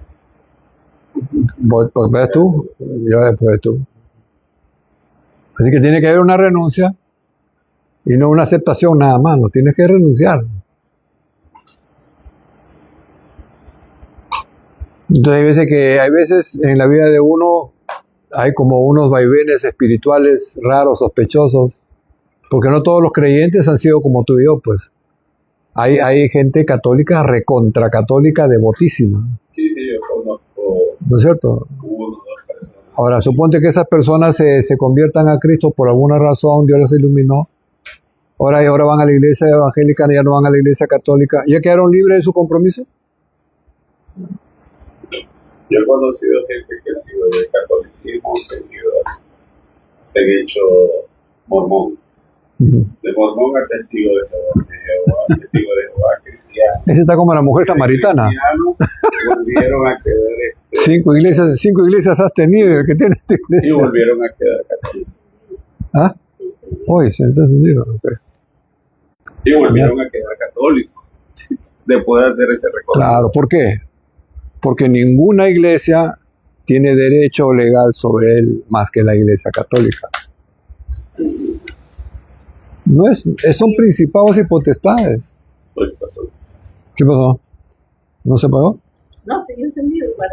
Pues ves tú, ya después tú. Así que tiene que haber una renuncia y no una aceptación nada más, no tienes que renunciar. Entonces hay veces en la vida de uno hay como unos vaivenes espirituales raros, sospechosos, porque no todos los creyentes han sido como tú y yo, pues. Hay gente católica, recontra católica, devotísima. Sí, yo conozco. ¿No es cierto? Uno o dos personas. Ahora, suponte que esas personas se conviertan a Cristo por alguna razón, Dios les iluminó. Ahora van a la iglesia evangélica, ya no van a la iglesia católica. ¿Ya quedaron libres de su compromiso? Yo he conocido gente que ha sido de catolicismo, se han hecho mormón. De mormón a testigo de Jehová, testigo de Jehová, cristiano. Ese está como la mujer samaritana. Volvieron a quedar 5 iglesias has tenido, el que tiene esta iglesia. y volvieron a quedar católicos. ¿Ah? Hoy, Estados Unidos. Okay. Y volvieron a quedar católicos después de hacer ese recorrido. Claro, ¿por qué? Porque ninguna iglesia tiene derecho legal sobre él más que la iglesia católica. Son principados y potestades. Soy católico. ¿Qué pasó? ¿No se pagó? No, tenía entendido, ¿vale?